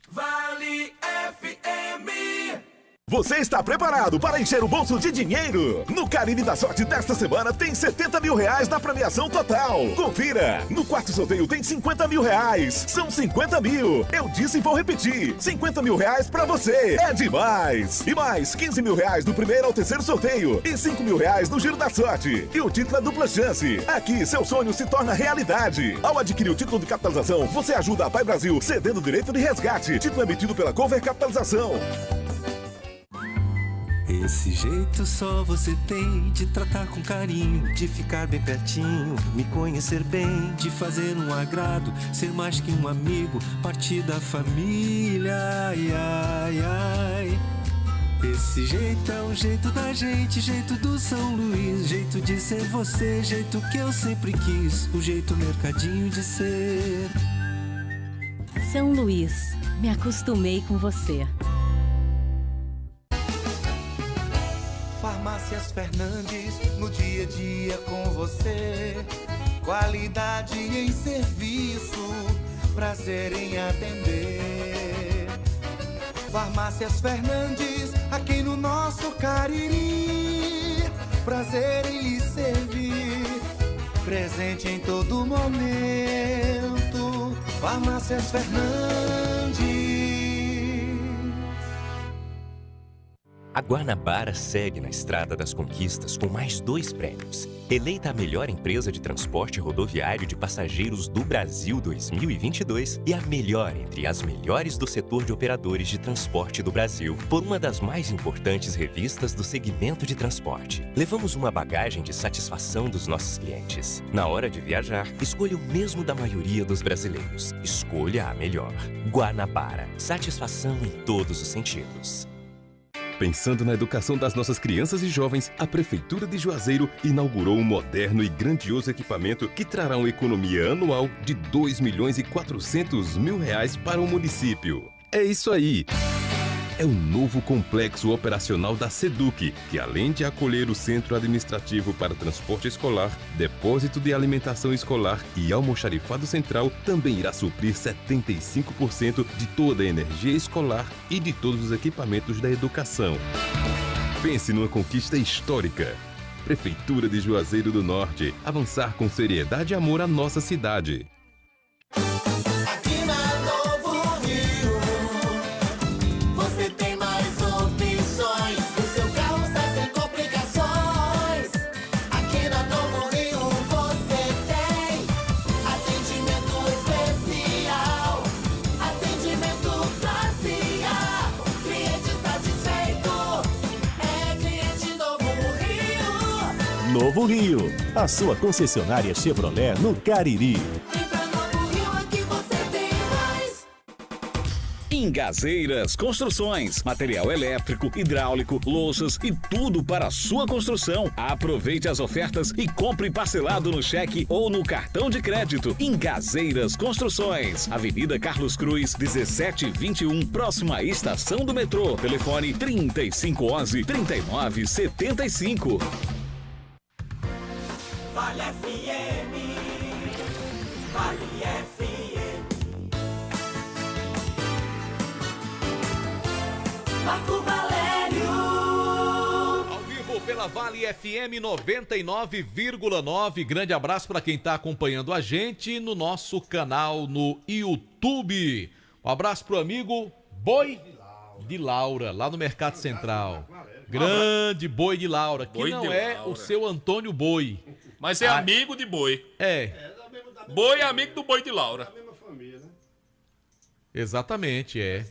Vale FM. Você está preparado para encher o bolso de dinheiro? No Caribe da Sorte desta semana tem 70 mil reais na premiação total. Confira! No quarto sorteio tem 50 mil reais. São 50 mil. Eu disse e vou repetir. 50 mil reais pra você. É demais! E mais 15 mil reais do primeiro ao terceiro sorteio. E 5 mil reais no Giro da Sorte. E o título é dupla chance. Aqui, seu sonho se torna realidade. Ao adquirir o título de capitalização, você ajuda a Pai Brasil cedendo o direito de resgate. Título emitido pela Cover Capitalização. Esse jeito só você tem de tratar com carinho, de ficar bem pertinho, me conhecer bem, de fazer um agrado, ser mais que um amigo, partir da família, ai, ai, ai. Esse jeito é o jeito da gente, jeito do São Luís, jeito de ser você, jeito que eu sempre quis, o jeito mercadinho de ser. São Luís, me acostumei com você. Farmácias Fernandes, no dia a dia com você. Qualidade em serviço, prazer em atender. Farmácias Fernandes, aqui no nosso Cariri. Prazer em lhe servir, presente em todo momento. Farmácias Fernandes. A Guanabara segue na estrada das conquistas com mais 2 prêmios. Eleita a melhor empresa de transporte rodoviário de passageiros do Brasil 2022 e a melhor entre as melhores do setor de operadores de transporte do Brasil, por uma das mais importantes revistas do segmento de transporte. Levamos uma bagagem de satisfação dos nossos clientes. Na hora de viajar, escolha o mesmo da maioria dos brasileiros. Escolha a melhor. Guanabara. Satisfação em todos os sentidos. Pensando na educação das nossas crianças e jovens, a Prefeitura de Juazeiro inaugurou um moderno e grandioso equipamento que trará uma economia anual de R$ 2.400.000 para o município. É isso aí! É o novo complexo operacional da SEDUC, que além de acolher o Centro Administrativo para Transporte Escolar, Depósito de Alimentação Escolar e Almoxarifado Central, também irá suprir 75% de toda a energia escolar e de todos os equipamentos da educação. Pense numa conquista histórica. Prefeitura de Juazeiro do Norte, avançar com seriedade e amor à nossa cidade. Novo Rio, a sua concessionária Chevrolet no Cariri. Ingazeiras Construções, material elétrico, hidráulico, louças e tudo para a sua construção. Aproveite as ofertas e compre parcelado no cheque ou no cartão de crédito. Ingazeiras Construções, Avenida Carlos Cruz, 1721, próxima à estação do metrô. Telefone 3511-3975. Vale FM, Vale FM. Marco Valério. Ao vivo pela Vale FM 99,9. Grande abraço para quem está acompanhando a gente no nosso canal no YouTube. Um abraço pro amigo Boi de Laura, lá no Mercado Central. Grande Boi de Laura, que Boi não de é Laura. o seu Antônio Boi. Mas é amigo de Boi. É. Boi é amigo do Boi de Laura. Exatamente, é.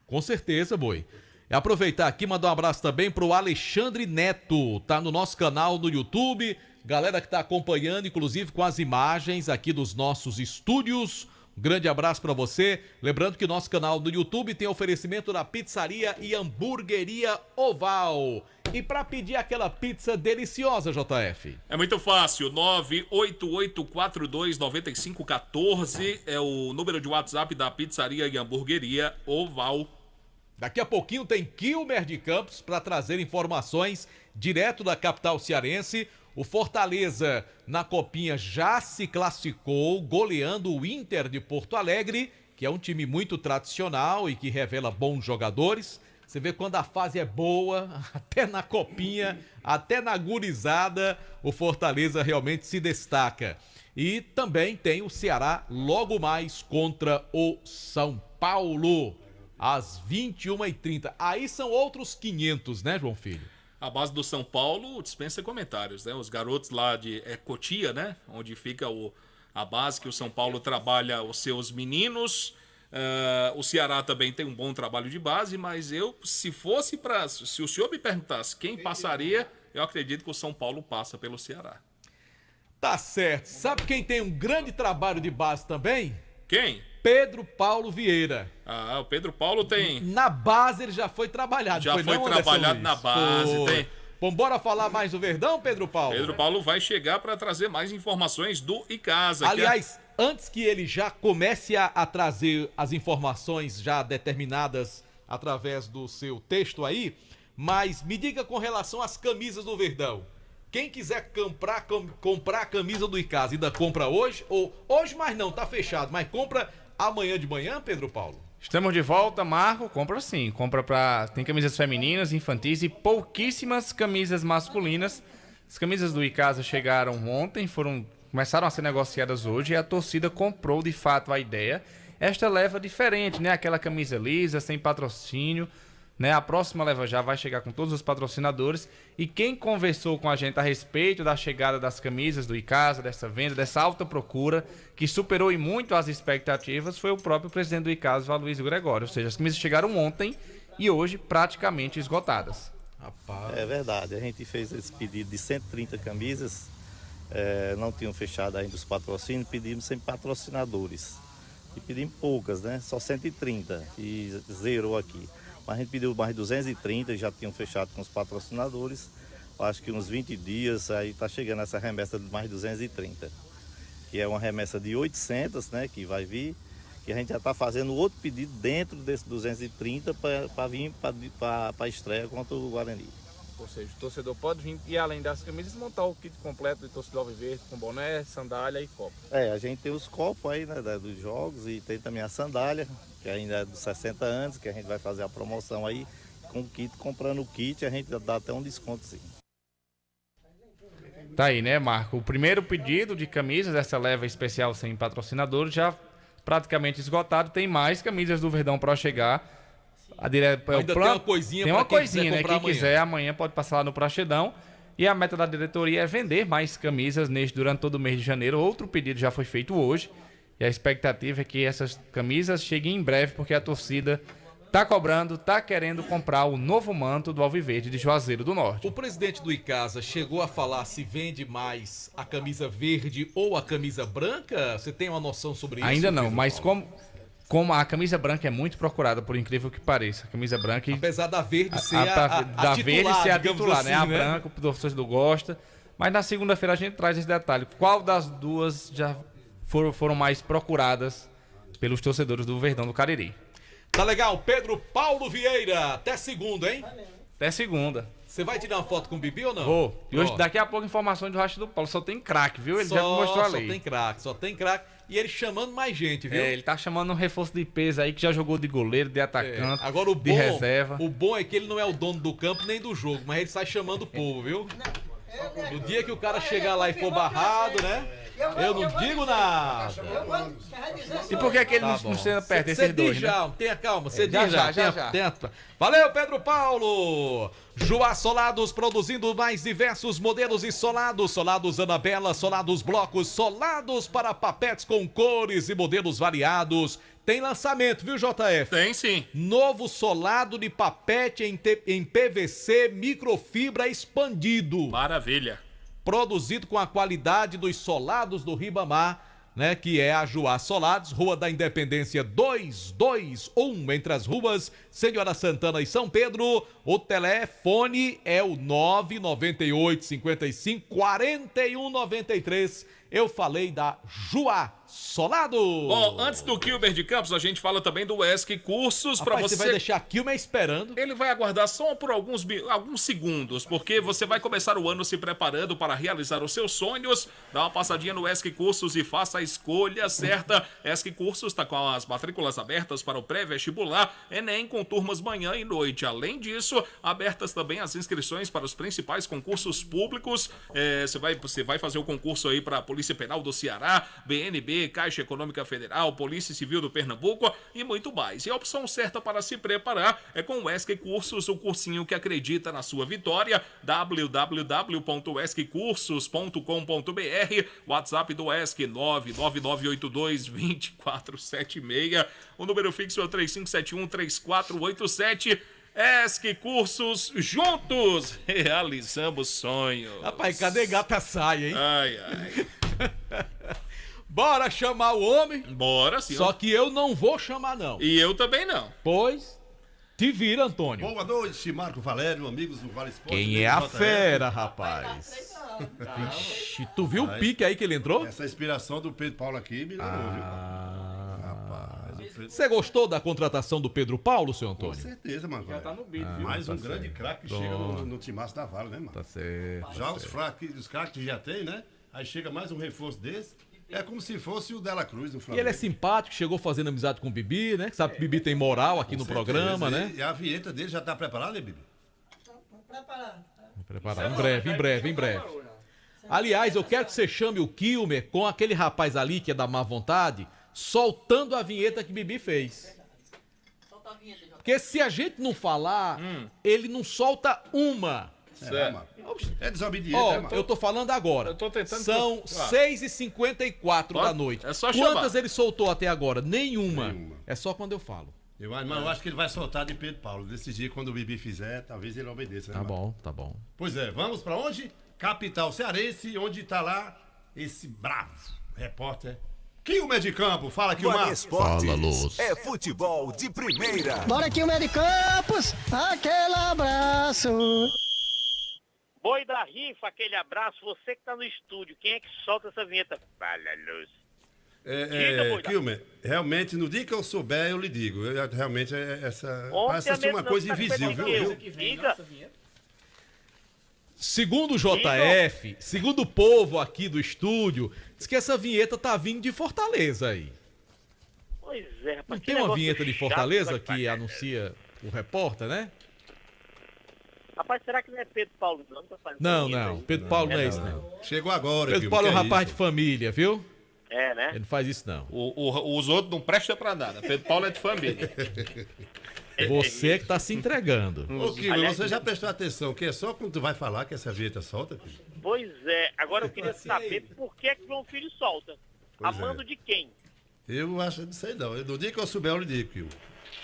Com certeza, Boi. E aproveitar aqui, mandar um abraço também pro Alexandre Neto, tá no nosso canal no YouTube, galera que tá acompanhando, inclusive com as imagens aqui dos nossos estúdios. Um grande abraço para você. Lembrando que nosso canal no YouTube tem oferecimento da Pizzaria e Hamburgueria Oval. E para pedir aquela pizza deliciosa, JF? É muito fácil, 988429514 é o número de WhatsApp da Pizzaria e Hamburgueria Oval. Daqui a pouquinho tem Kilmer de Campos para trazer informações direto da capital cearense. O Fortaleza na Copinha já se classificou, goleando o Inter de Porto Alegre, que é um time muito tradicional e que revela bons jogadores. Você vê quando a fase é boa, até na Copinha, até na gurizada, o Fortaleza realmente se destaca. E também tem o Ceará logo mais contra o São Paulo, às 21h30. Aí são outros 500, né, João Filho? A base do São Paulo dispensa comentários, né? Os garotos lá de Cotia, né? Onde fica a base que o São Paulo trabalha os seus meninos. O Ceará também tem um bom trabalho de base, mas se o senhor me perguntasse quem passaria, eu acredito que o São Paulo passa pelo Ceará. Tá certo. Sabe quem tem um grande trabalho de base também? Quem? Pedro Paulo Vieira. Ah, o Pedro Paulo tem... Na base ele já foi trabalhado. Já foi trabalhado na base, tem... Vambora falar mais do Verdão, Pedro Paulo? Pedro Paulo vai chegar para trazer mais informações do Icasa. Aliás, antes que ele já comece a trazer as informações já determinadas através do seu texto aí, mas me diga com relação às camisas do Verdão. Quem quiser comprar a camisa do Icasa, ainda compra hoje? Ou hoje mais não, tá fechado, mas compra amanhã de manhã, Pedro Paulo? Estamos de volta, Marco. Compra sim. Tem camisas femininas, infantis e pouquíssimas camisas masculinas. As camisas do Icasa chegaram ontem, começaram a ser negociadas hoje e a torcida comprou de fato a ideia. Esta leva diferente, né? Aquela camisa lisa, sem patrocínio, né? A próxima leva já vai chegar com todos os patrocinadores. E quem conversou com a gente a respeito da chegada das camisas do Icasa, dessa venda, dessa alta procura, que superou em muito as expectativas, foi o próprio presidente do Icasa, Aloysio Gregório. Ou seja, as camisas chegaram ontem e hoje praticamente esgotadas. Rapaz. É verdade, a gente fez esse pedido de 130 camisas, não tinham fechado ainda os patrocínios, pedimos sem patrocinadores. E pedimos poucas, né? Só 130 e zerou aqui. Mas a gente pediu mais 230 e já tinham fechado com os patrocinadores. Acho que uns 20 dias aí está chegando essa remessa de mais 230. Que é uma remessa de 800, né? Que vai vir. Que a gente já está fazendo outro pedido dentro desse 230 para vir para a estreia contra o Guarani. Ou seja, o torcedor pode vir e além das camisas montar o kit completo de torcedor alviverde com boné, sandália e copo. A gente tem os copos aí, né, dos jogos e tem também a sandália, que ainda é dos 60 anos, que a gente vai fazer a promoção aí com o kit. Comprando o kit a gente dá até um desconto sim. Tá aí, né, Marco? O primeiro pedido de camisas, essa leva especial sem patrocinadores, já praticamente esgotado. Tem mais camisas do Verdão para chegar. Ainda tem uma coisinha tem uma coisinha, né? Quem amanhã. quiser, amanhã pode passar lá no Praxedão. E a meta da diretoria é vender mais camisas durante todo o mês de janeiro. Outro pedido já foi feito hoje. E a expectativa é que essas camisas cheguem em breve, porque a torcida tá cobrando, tá querendo comprar o novo manto do Alviverde de Juazeiro do Norte. O presidente do Icasa chegou a falar se vende mais a camisa verde ou a camisa branca? Você tem uma noção sobre isso? Ainda não, mas Como a camisa branca é muito procurada, por incrível que pareça. A camisa branca... Apesar da verde ser a verde ser a titular, assim, né? A branca, o torcedor gosta. Mas na segunda-feira a gente traz esse detalhe. Qual das duas já foram mais procuradas pelos torcedores do Verdão do Cariri? Tá legal. Pedro Paulo Vieira. Até segunda, hein? Até segunda. Você vai tirar uma foto com o Bibi ou não? Vou. E hoje, daqui a pouco, informações do Racha do Paulo. Só tem craque, viu? Ele já mostrou ali. Só tem craque. E ele chamando mais gente, viu? Ele tá chamando um reforço de peso aí, que já jogou de goleiro, de atacante, Agora, de reserva. O bom é que ele não é o dono do campo nem do jogo, mas ele sai chamando o povo, viu? No dia que o cara chegar lá e for barrado, né? Eu não digo nada. E por que ele não sendo perto desses dois, né? Tenha calma, você diz já. Valeu, Pedro Paulo! Joá Solados, produzindo mais diversos modelos e solados. Solados Anabela, solados blocos, solados para papetes com cores e modelos variados. Tem lançamento, viu, JF? Tem sim. Novo solado de papete em PVC microfibra expandido. Maravilha. Produzido com a qualidade dos solados do Ribamar, né, que é a Joá Solados, Rua da Independência 221, entre as ruas Senhora Santana e São Pedro. O telefone é o 998 55 41 93. Eu falei da Joá Solado. Bom, antes do Kilmer de Campos, a gente fala também do ESC Cursos. Para você vai deixar Kilmer esperando. Ele vai aguardar só por alguns segundos, porque você vai começar o ano se preparando para realizar os seus sonhos. Dá uma passadinha no ESC Cursos e faça a escolha certa. ESC Cursos está com as matrículas abertas para o pré-vestibular, Enem com turmas manhã e noite. Além disso, abertas também as inscrições para os principais concursos públicos. Você vai fazer o concurso aí para a Polícia Penal do Ceará, BNB, Caixa Econômica Federal, Polícia Civil do Pernambuco e muito mais. E a opção certa para se preparar é com o ESC Cursos, o cursinho que acredita na sua vitória. www.esccursos.com.br, WhatsApp do ESC 999822476, o número fixo é o 3571-3487. ESC Cursos, juntos realizamos sonhos. Rapaz, cadê gata saia, hein? Ai, ai. Bora chamar o homem? Bora, sim. Só que eu não vou chamar, não. E eu também não. Pois, te vira, Antônio. Boa noite, Marco Valério, amigos do Vale Esporte. Quem é a fera, rapaz? Vixe, tu viu o pique aí que ele entrou? Essa inspiração do Pedro Paulo aqui me lembrou, viu? Você gostou da contratação do Pedro Paulo, seu Antônio? Com certeza, mano. Já tá no beat, viu? Mais um grande craque que chega no timaço da Vale, né, mano? Tá certo. Já os craques que já tem, né? Aí chega mais um reforço desse. É como se fosse o Dela Cruz do Flamengo. E ele é simpático, chegou fazendo amizade com o Bibi, né? Sabe que o Bibi tem moral aqui no programa, né? E a vinheta dele já tá preparada, né, Bibi? Preparado. Em breve. Aliás, eu quero que você chame o Kilmer com aquele rapaz ali que é da má vontade, soltando a vinheta que Bibi fez. Porque se a gente não falar, ele não solta uma. É desobediente, mano? Eu tô falando agora. Eu tô tentando. São 6h54 da noite. É só Quantas ele soltou até agora? Nenhuma. É só quando eu falo. Mas eu acho que ele vai soltar de Pedro Paulo. Desse dia, quando o Bibi fizer, talvez ele obedeça. Né, Tá bom. Pois é, vamos pra onde? Capital cearense, onde tá lá esse bravo repórter Kilmer de Campos. Fala, Kilmer. Vale Esportes. Fala, Luz. É futebol de primeira. Bora, Kilmer de Campos. Aquele abraço. Boi da rifa, aquele abraço. Você que tá no estúdio, quem é que solta essa vinheta? Fala, Luz. Kilmer, realmente, no dia que eu souber, eu lhe digo. Realmente, essa Ontem parece uma coisa invisível, viu? Diga. Segundo o JF, segundo o povo aqui do estúdio, diz que essa vinheta tá vindo de Fortaleza aí. Pois é, rapaz. Não tem uma vinheta de Fortaleza que anuncia o repórter, né? Rapaz, será que não é Pedro Paulo? Não. Pedro Paulo não é isso, não. Chegou agora, Pedro Paulo é um rapaz de família, viu? É, né? Ele não faz isso, não. Os outros não prestam pra nada. Pedro Paulo é de família. Você que tá se entregando. Ô, Kilmer, você já prestou atenção que é só quando tu vai falar que essa vinheta solta? Pois é. Agora eu queria saber por que João Filho solta. A mando de quem? Eu acho, não sei não. No dia que eu souber, eu lhe digo, Kilmer.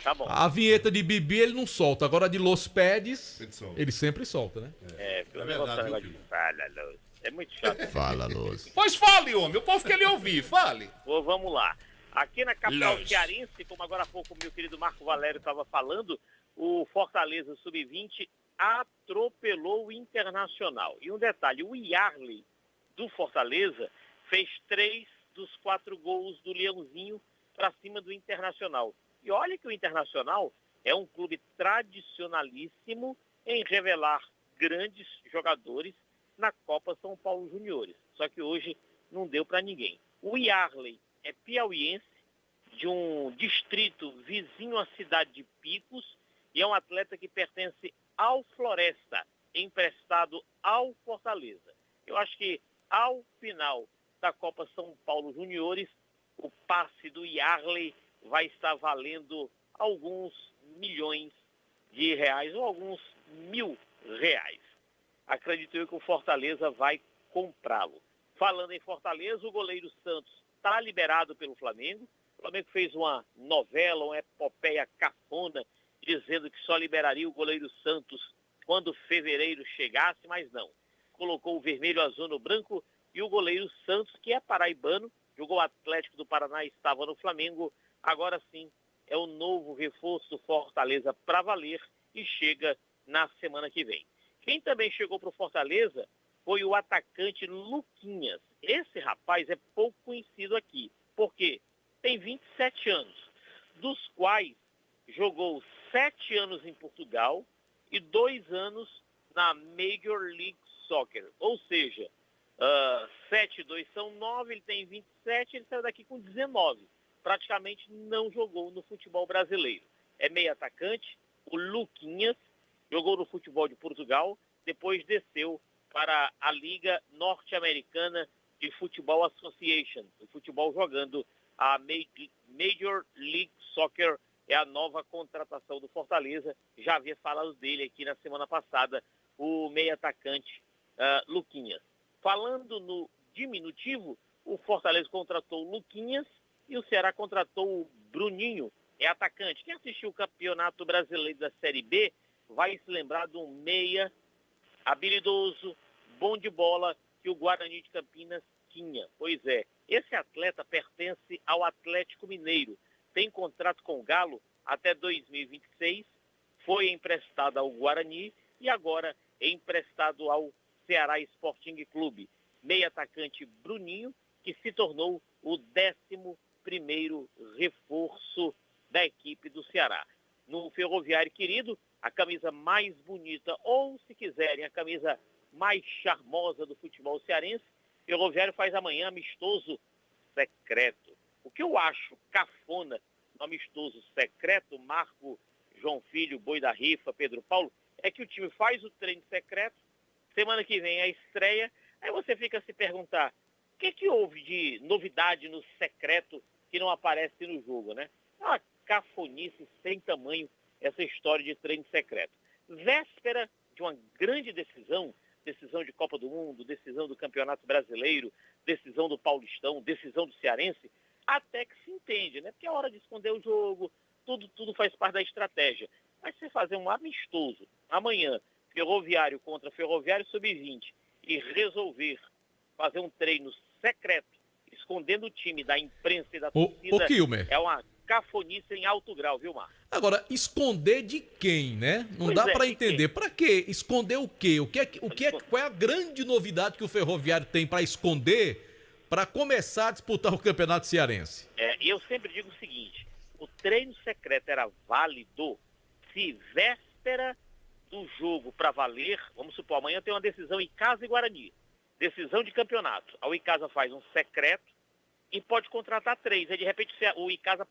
Tá bom. A vinheta de Bibi ele não solta. Agora de Los Pedes, ele sempre solta, né? É verdade. Fala, Luz. É muito chato. Fala, Luz. Pois fale, homem. O povo quer lhe ouvir. Fale. Vamos lá. Aqui na capital Longe. cearense, como agora há pouco o meu querido Marco Valério estava falando, o Fortaleza Sub-20 atropelou o Internacional. E um detalhe, o Yarley do Fortaleza fez 3 dos 4 gols do Leãozinho para cima do Internacional. E olha que o Internacional é um clube tradicionalíssimo em revelar grandes jogadores na Copa São Paulo Juniores. Só que hoje não deu para ninguém. O Yarley é piauiense, de um distrito vizinho à cidade de Picos, e é um atleta que pertence ao Floresta, emprestado ao Fortaleza. Eu acho que ao final da Copa São Paulo Juniores, o passe do Yarley vai estar valendo alguns milhões de reais ou alguns R$1.000. Acredito eu que o Fortaleza vai comprá-lo. Falando em Fortaleza, o goleiro Santos está liberado pelo Flamengo. O Flamengo fez uma novela, uma epopeia cafona, dizendo que só liberaria o goleiro Santos quando fevereiro chegasse, mas não. Colocou o vermelho, azul no branco, e o goleiro Santos, que é paraibano, jogou o Atlético do Paraná e estava no Flamengo, agora sim é o novo reforço do Fortaleza para valer e chega na semana que vem. Quem também chegou para o Fortaleza foi o atacante Luquinhas. Esse rapaz é pouco conhecido aqui, porque tem 27 anos, dos quais jogou 7 anos em Portugal e 2 anos na Major League Soccer. Ou seja, 7 e 2 são 9, ele tem 27, ele saiu daqui com 19. Praticamente não jogou no futebol brasileiro. É meio atacante, o Luquinhas, jogou no futebol de Portugal, depois desceu para a Liga Norte-Americana de Futebol Association, o futebol jogando a Major League Soccer, é a nova contratação do Fortaleza. Já havia falado dele aqui na semana passada, o meio atacante Luquinhas. Falando no diminutivo, o Fortaleza contratou o Luquinhas e o Ceará contratou o Bruninho, é atacante. Quem assistiu o Campeonato Brasileiro da Série B vai se lembrar de um meia habilidoso, bom de bola, que o Guarani de Campinas tinha. Pois é, esse atleta pertence ao Atlético Mineiro, tem contrato com o Galo até 2026, foi emprestado ao Guarani e agora é emprestado ao Ceará Sporting Clube. Meia atacante Bruninho, que se tornou o 11º reforço da equipe do Ceará. No Ferroviário Querido, a camisa mais bonita, ou se quiserem, a camisa mais charmosa do futebol cearense, o Ferroviário faz amanhã amistoso secreto. O que eu acho cafona no amistoso secreto, Marco, João Filho, Boi da Rifa, Pedro Paulo, é que o time faz o treino secreto, semana que vem é a estreia, aí você fica a se perguntar, o que houve de novidade no secreto que não aparece no jogo, né? É uma cafonice sem tamanho essa história de treino secreto. Véspera de uma grande decisão de Copa do Mundo, decisão do Campeonato Brasileiro, decisão do Paulistão, decisão do Cearense, até que se entende, né? Porque é hora de esconder o jogo, tudo faz parte da estratégia. Mas você fazer um amistoso amanhã, Ferroviário contra Ferroviário Sub-20, e resolver fazer um treino secreto, escondendo o time da imprensa e da torcida, é uma cafonice em alto grau, viu, Marcos? Agora, esconder de quem, né? Não dá pra entender. Pra quê? Esconder o quê? Qual é a grande novidade que o Ferroviário tem pra esconder para começar a disputar o Campeonato Cearense? E eu sempre digo o seguinte, o treino secreto era válido se véspera do jogo para valer, vamos supor, amanhã tem uma decisão Icasa e Guarani, decisão de campeonato. A Icasa faz um secreto e pode contratar 3. Aí, de repente, o Icasa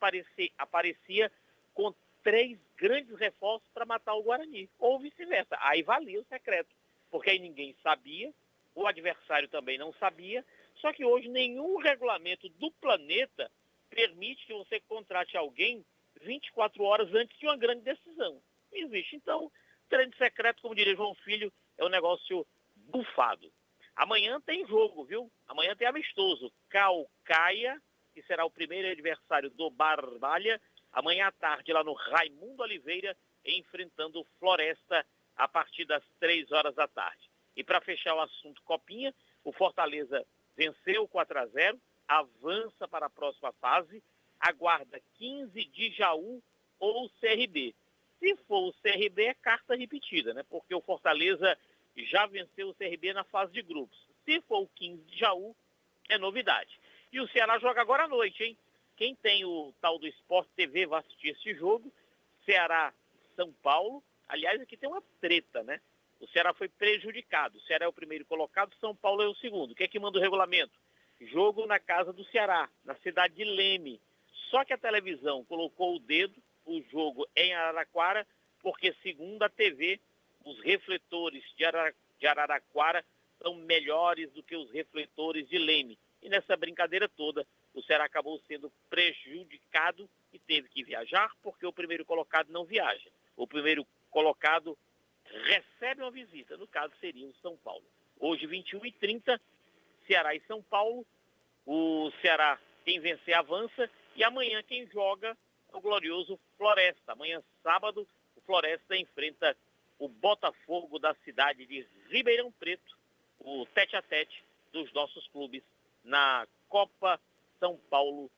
aparecia com 3 grandes reforços para matar o Guarani, ou vice-versa. Aí valia o secreto, porque aí ninguém sabia, o adversário também não sabia, só que hoje nenhum regulamento do planeta permite que você contrate alguém 24 horas antes de uma grande decisão. Não existe. Então, treino secreto, como diria João Filho, é um negócio bufado. Amanhã tem jogo, viu? Amanhã tem amistoso. Caucaia, que será o primeiro adversário do Barbalha, amanhã à tarde lá no Raimundo Oliveira, enfrentando o Floresta a partir das 3 horas da tarde. E para fechar o assunto Copinha, o Fortaleza venceu 4-0, avança para a próxima fase. aguarda 15 de Jaú ou CRB. Se for o CRB, é carta repetida, né? Porque o Fortaleza já venceu o CRB na fase de grupos. Se for o 15 de Jaú, é novidade. E o Ceará joga agora à noite, hein? Quem tem o tal do Sport TV vai assistir esse jogo. Ceará, São Paulo. Aliás, aqui tem uma treta, né? O Ceará foi prejudicado. O Ceará é o primeiro colocado, São Paulo é o segundo. O que é que manda o regulamento? Jogo na casa do Ceará, na cidade de Leme. Só que a televisão colocou o dedo, o jogo em Araraquara, porque segundo a TV, os refletores de Araraquara são melhores do que os refletores de Leme. E nessa brincadeira toda, o Ceará acabou sendo prejudicado e teve que viajar, porque o primeiro colocado não viaja. O primeiro colocado recebe uma visita, no caso seria o São Paulo. Hoje, 21h30, Ceará e São Paulo. O Ceará, quem vencer, avança. E amanhã quem joga é o glorioso Floresta. Amanhã, sábado, o Floresta enfrenta o Botafogo da cidade de Ribeirão Preto, o tete-a-tete dos nossos clubes na Copa São Paulo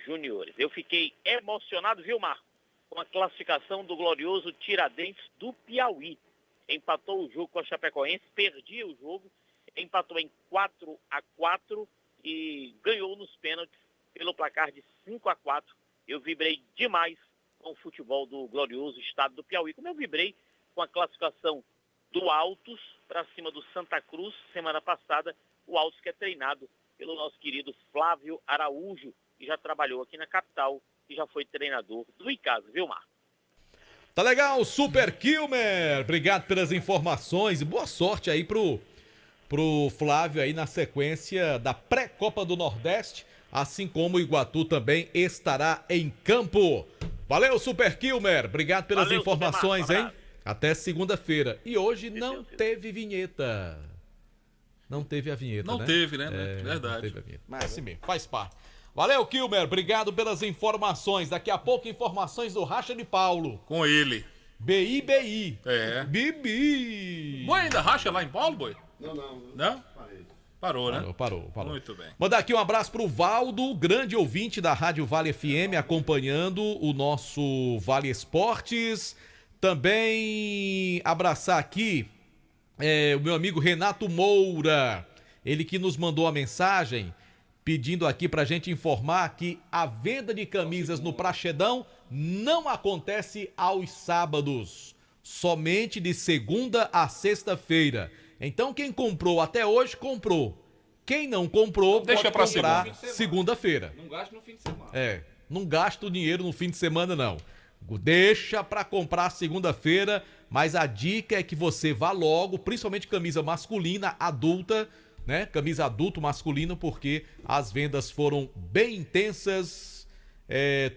Juniores. Eu fiquei emocionado, viu, Marco, com a classificação do glorioso Tiradentes do Piauí. Empatou o jogo com a Chapecoense, perdia o jogo, empatou em 4-4 e ganhou nos pênaltis pelo placar de 5-4. Eu vibrei demais com o futebol do glorioso estado do Piauí, como eu vibrei com a classificação do Altos para cima do Santa Cruz semana passada. O Altos que é treinado pelo nosso querido Flávio Araújo, que já trabalhou aqui na capital e já foi treinador do Icasa, viu, Marco? Tá legal, Super Kilmer. Obrigado pelas informações e boa sorte aí pro Flávio aí na sequência da pré-Copa do Nordeste, assim como o Iguatu também estará em campo. Valeu, Super Kilmer. Obrigado pelas informações, hein? Até segunda-feira. E hoje não teve vinheta. Não teve a vinheta, não né? Teve, né? Não Verdade. teve a vinheta. Mas assim mesmo, faz parte. Valeu, Kilmer. Obrigado pelas informações. Daqui a pouco, informações do Racha de Paulo. Com ele. BI. É. Bibi. Boi ainda racha lá em Paulo, Boi? Não. Não? Parou, né? Parou. Muito bem. Mandar aqui um abraço pro Valdo, grande ouvinte da Rádio Vale FM, acompanhando o nosso Vale Esportes. Também abraçar aqui o meu amigo Renato Moura, ele que nos mandou a mensagem pedindo aqui pra gente informar que a venda de camisas no Praxedão não acontece aos sábados, somente de segunda a sexta-feira. Então quem comprou até hoje, comprou. Quem não comprou, deixa pode pra comprar segunda-feira. Não gaste no fim de semana. Não gasta o dinheiro no fim de semana, não. Deixa pra comprar segunda-feira, mas a dica é que você vá logo, principalmente camisa masculina, adulta, né? Camisa adulto masculina, porque as vendas foram bem intensas,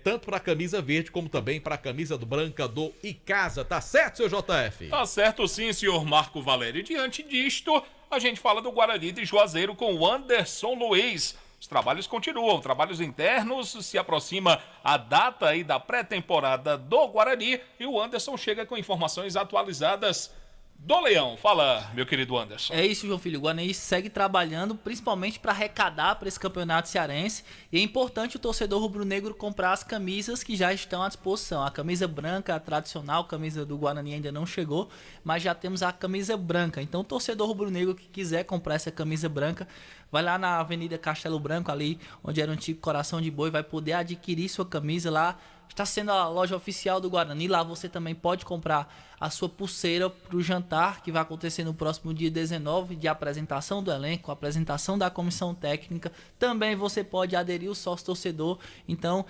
tanto pra camisa verde como também pra camisa branca do Icasa. Tá certo, seu JF? Tá certo sim, senhor Marco Valério. E diante disto, a gente fala do Guarani de Juazeiro com o Anderson Luiz. Os trabalhos continuam, trabalhos internos, se aproxima a data aí da pré-temporada do Guarani e o Anderson chega com informações atualizadas do Leão. Fala, meu querido Anderson. É isso, João Filho. O Guarani segue trabalhando, principalmente para arrecadar para esse campeonato cearense. E é importante o torcedor rubro-negro comprar as camisas que já estão à disposição. A camisa branca, a tradicional, a camisa do Guarani ainda não chegou, mas já temos a camisa branca. Então, o torcedor rubro-negro que quiser comprar essa camisa branca, vai lá na Avenida Castelo Branco, ali onde era o antigo Coração de Boi, vai poder adquirir sua camisa lá. Está sendo a loja oficial do Guarani. Lá você também pode comprar a sua pulseira para o jantar, que vai acontecer no próximo dia 19, de apresentação do elenco, apresentação da comissão técnica. Também você pode aderir o sócio torcedor. Então,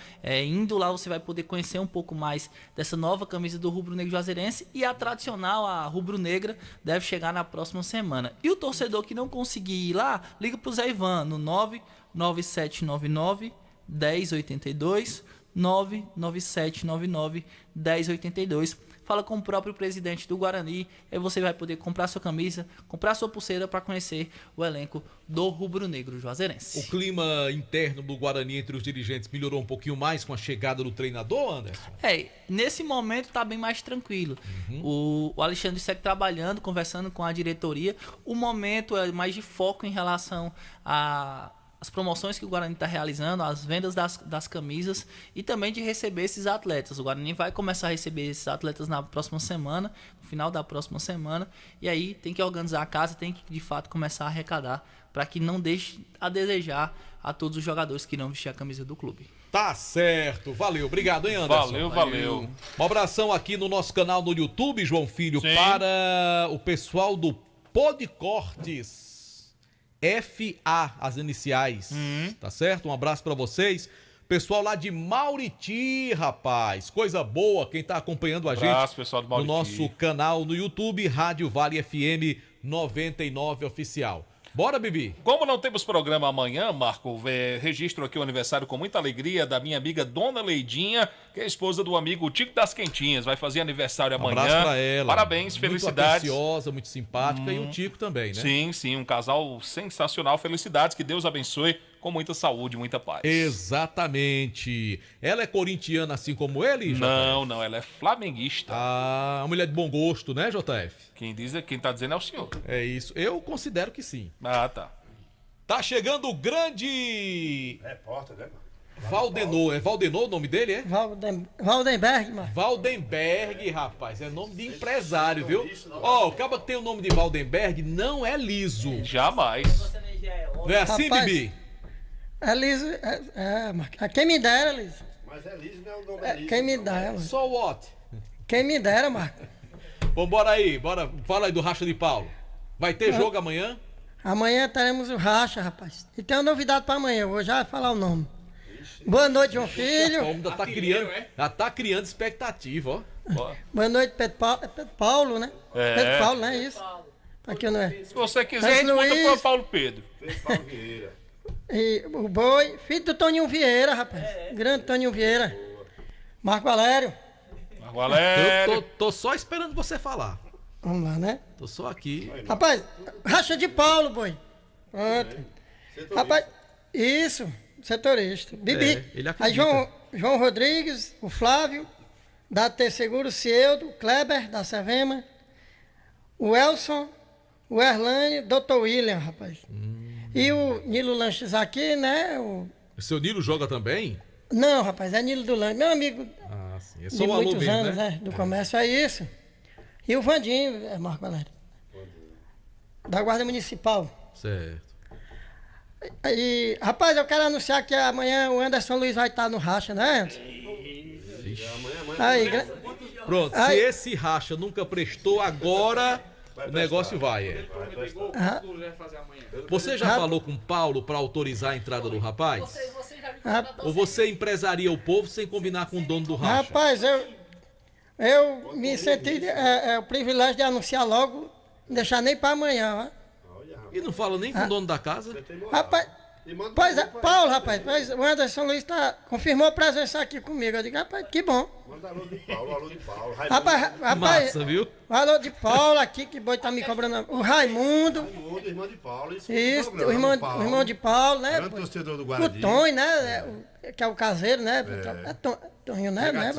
indo lá, você vai poder conhecer um pouco mais dessa nova camisa do Rubro Negro Juazeirense. E a tradicional, a Rubro Negra, deve chegar na próxima semana. E o torcedor que não conseguir ir lá, liga para o Zé Ivan no 99799 1082. 99799-1082. Fala com o próprio presidente do Guarani e você vai poder comprar sua camisa, comprar sua pulseira para conhecer o elenco do Rubro Negro Juazeirense. O clima interno do Guarani entre os dirigentes melhorou um pouquinho mais com a chegada do treinador, Anderson? Nesse momento tá bem mais tranquilo. O Alexandre segue trabalhando, conversando com a diretoria. O momento é mais de foco em relação a as promoções que o Guarani está realizando, as vendas das camisas e também de receber esses atletas. O Guarani vai começar a receber esses atletas na próxima semana, no final da próxima semana, e aí tem que organizar a casa, tem que de fato começar a arrecadar para que não deixe a desejar a todos os jogadores que irão vestir a camisa do clube. Tá certo, valeu, obrigado, hein, Anderson? Valeu. Um abração aqui no nosso canal no YouTube, João Filho, para o pessoal do Podcortes. FA, as iniciais, tá certo? Um abraço pra vocês. Pessoal lá de Mauriti, rapaz, coisa boa, quem tá acompanhando a gente pessoal do no Mauriti. nosso canal no YouTube, Rádio Vale FM 99 Oficial. Bora, Bibi? Como não temos programa amanhã, Marco, registro aqui o aniversário com muita alegria da minha amiga Dona Leidinha, que é a esposa do amigo Tico das Quentinhas. Vai fazer aniversário amanhã. Abraço pra ela. Parabéns, felicidades. Muito atenciosa, muito simpática e o Tico também, né? Sim, um casal sensacional. Felicidades, que Deus abençoe com muita saúde, muita paz. Exatamente. Ela é corintiana assim como ele, JF? Não, ela é flamenguista. Ah, uma mulher de bom gosto, né, JF? Quem tá dizendo é o senhor. É isso. Eu considero que sim. Ah, tá. Tá chegando o grande... Repórter, né, mano? Valdenor. É Valdenor o nome dele, é? Valdenberg, mano. Valdenberg, rapaz. É nome de empresário, viu? Ó, o cara que tem o nome de Valdenberg não é liso. Jamais. Não é assim, Rapaz, Bibi? É liso. Quem me dera, liso. Mas é liso, não é o nome é liso. Quem me dera. So what? Quem me dera, Marco. Vambora aí, bora. Fala aí do Racha de Paulo. Vai ter jogo amanhã? Amanhã teremos o Racha, rapaz. E tem uma novidade pra amanhã, eu vou já falar o nome. Boa noite, João Filho. Já tá criando expectativa, ó. Boa noite, Pedro Paulo, né? É. Pedro Paulo, não é isso? Aqui não é. Se você quiser, a gente manda pro Paulo Pedro. Paulo Vieira. E o Boi, filho do Toninho Vieira, rapaz. Grande Toninho Vieira. Marco Valério. Eu tô só esperando você falar. Vamos lá, né? Tô só aqui. Rapaz, Racha de Paulo, Boi. Pronto. Rapaz, isso, setorista. Bibi. Ele acredita. Aí João Rodrigues, o Flávio, da T Seguro, Cieldo, Kleber, da Sevema, o Elson, o Erlane, Dr. William, rapaz. E o Nilo Lanches aqui, né? O seu Nilo joga também? Não, rapaz, é Nilo do Lanches, meu amigo. Ah, sim. É De só um alô muitos mesmo, anos, né? Do comércio, é isso. E o Vandinho, Marco Valério. Da Guarda Municipal. Certo. E, rapaz, eu quero anunciar que amanhã o Anderson Luiz vai estar no Racha, né, Anderson? Aí, pronto, aí, se esse Racha nunca prestou, agora o negócio vai. Você já falou com o Paulo para autorizar a entrada do rapaz? Ou você empresaria o povo sem combinar com o dono do Racha? Rapaz, eu me senti o privilégio de anunciar logo, não deixar nem para amanhã, ó. E não fala nem com o dono da casa? Rapaz, pois é, Paulo, rapaz, o Anderson Luiz confirmou a presença aqui comigo. Eu digo, rapaz, que bom. Manda alô de Paulo. Rapaz, massa, viu? Alô de Paulo aqui, que boi tá me cobrando. O Raimundo. Irmão de Paulo. Isso, o irmão de Paulo, né? Grande torcedor do Guarani. O Tonho, né? Que é o caseiro, né? Tonho, né?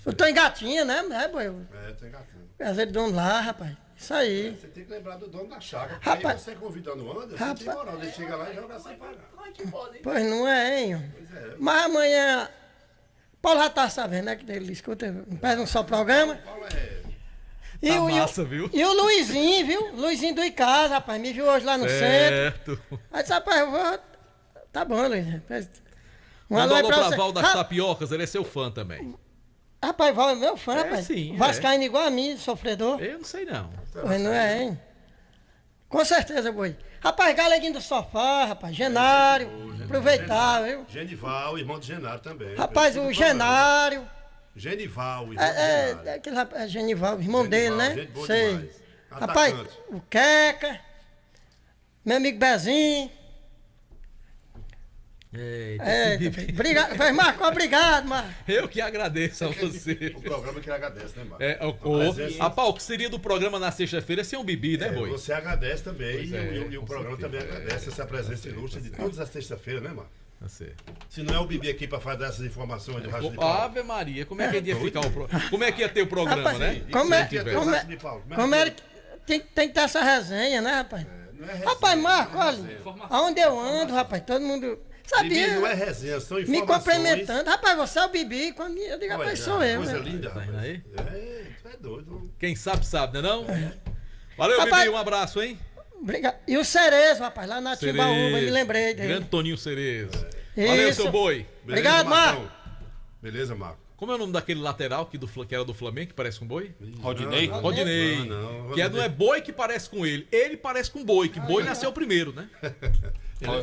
O Tonho Gatinha, né? Tonho Gatinha. Caseiro do dono lá, rapaz. Isso aí. Você tem que lembrar do dono da chácara. Rapaz, aí você convidando o Anderson, tem moral. Ele chega lá e joga sem pagar. Pois não é, hein? Mas amanhã... Paulo já tá sabendo, né? Que ele escuta, não perde um só programa. E tá massa, viu? E o Luizinho, viu? Luizinho do Icasa, rapaz. Me viu hoje lá no centro. Aí disse, rapaz, eu vou... Tá bom, Luiz. Manda alô pra Val das Tapiocas, ele é seu fã também. Rapaz, Val é meu fã, rapaz. Sim, Vascaíno igual a mim, sofredor. Eu não sei não. Pois não é, hein? Com certeza, boi. Rapaz, Galeguinho do Sofá, rapaz, Genário, aproveitar, viu? Genival, irmão de Genário também. Rapaz, o Genário. Genival, irmão de Genário. Aquele rapaz, Genival, irmão dele, né? Gente boa Sei. demais. Rapaz, o Queca, meu amigo Bezinho. Obrigado, Marco, obrigado, Marco. Eu que agradeço a você. O programa que agradece, né, Marco? Rapaz, o que seria do programa na sexta-feira sem um Bibi, né, Boi? Você agradece também e o programa também agradece essa presença ilustre de todas as sextas-feiras, né, Marco? Se não é o Bibi aqui para fazer essas informações de Racha de Paulo. Ave Maria, como é que ia ficar como é que ia ter o programa, rapaz, né? Como é que tem que ter essa resenha, né, rapaz? Rapaz, Marco, olha, aonde eu ando, rapaz, todo mundo sabia. Bibi, não é resenha, são Me informações. cumprimentando. Rapaz, você é o Bibi. Quando eu digo, rapaz, sou eu. Coisa né? linda, rapaz. Aí? Tu é doido. Quem sabe, né não? Valeu, Rapaz, Bibi, um abraço, hein? Obrigado. E o Cerezo, rapaz, lá na Timbaúba, me lembrei dele. Grande Toninho Cerezo. Valeu, seu boi. Obrigado, Marco. Beleza, Marco. Como é o nome daquele lateral que era do Flamengo, que parece com boi? Rodinei? Rodinei. Não, que não é boi que parece com ele. Ele parece com boi, que boi nasceu primeiro, né?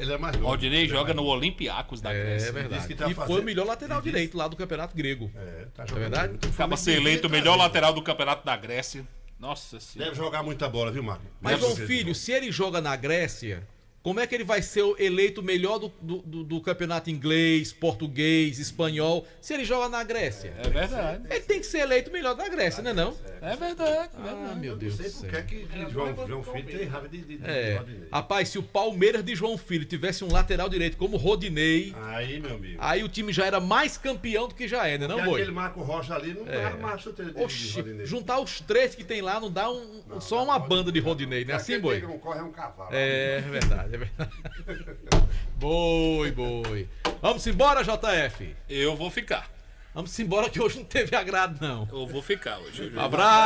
Ele é mais novo. Rodinei joga no Olympiacos da Grécia. É verdade. que tá E foi fazendo- o melhor lateral direito lá do Campeonato Grego. Tá É jogando verdade? muito. Acaba ser eleito o melhor lateral do campeonato da Grécia. Nossa senhora. Deve jogar muita bola, viu, Marco? Mas, João Filho, se ele joga na Grécia, como é que ele vai ser eleito o melhor do campeonato inglês, português, espanhol, se ele joga na Grécia? É verdade. Ele tem que ser eleito o melhor da Grécia, né não? É verdade. Ah, meu Deus do Não sei céu. por que João Filho tem raiva de Rodinei. Rapaz, se o Palmeiras de João Filho tivesse um lateral direito como Rodinei, Aí, meu amigo. aí o time já era mais campeão do que já é, né não, Porque boi? aquele Marco Rocha ali não dá mais chuteira de Oxi, Rodinei. juntar os três que tem lá não dá só uma banda de Rodinei, né? Assim, boi? Não corre, é um cavalo. É verdade, é verdade. Boi. Vamos embora, JF? Eu vou ficar. Vamos embora que hoje não teve agrado, não. Eu vou ficar hoje. Abraço.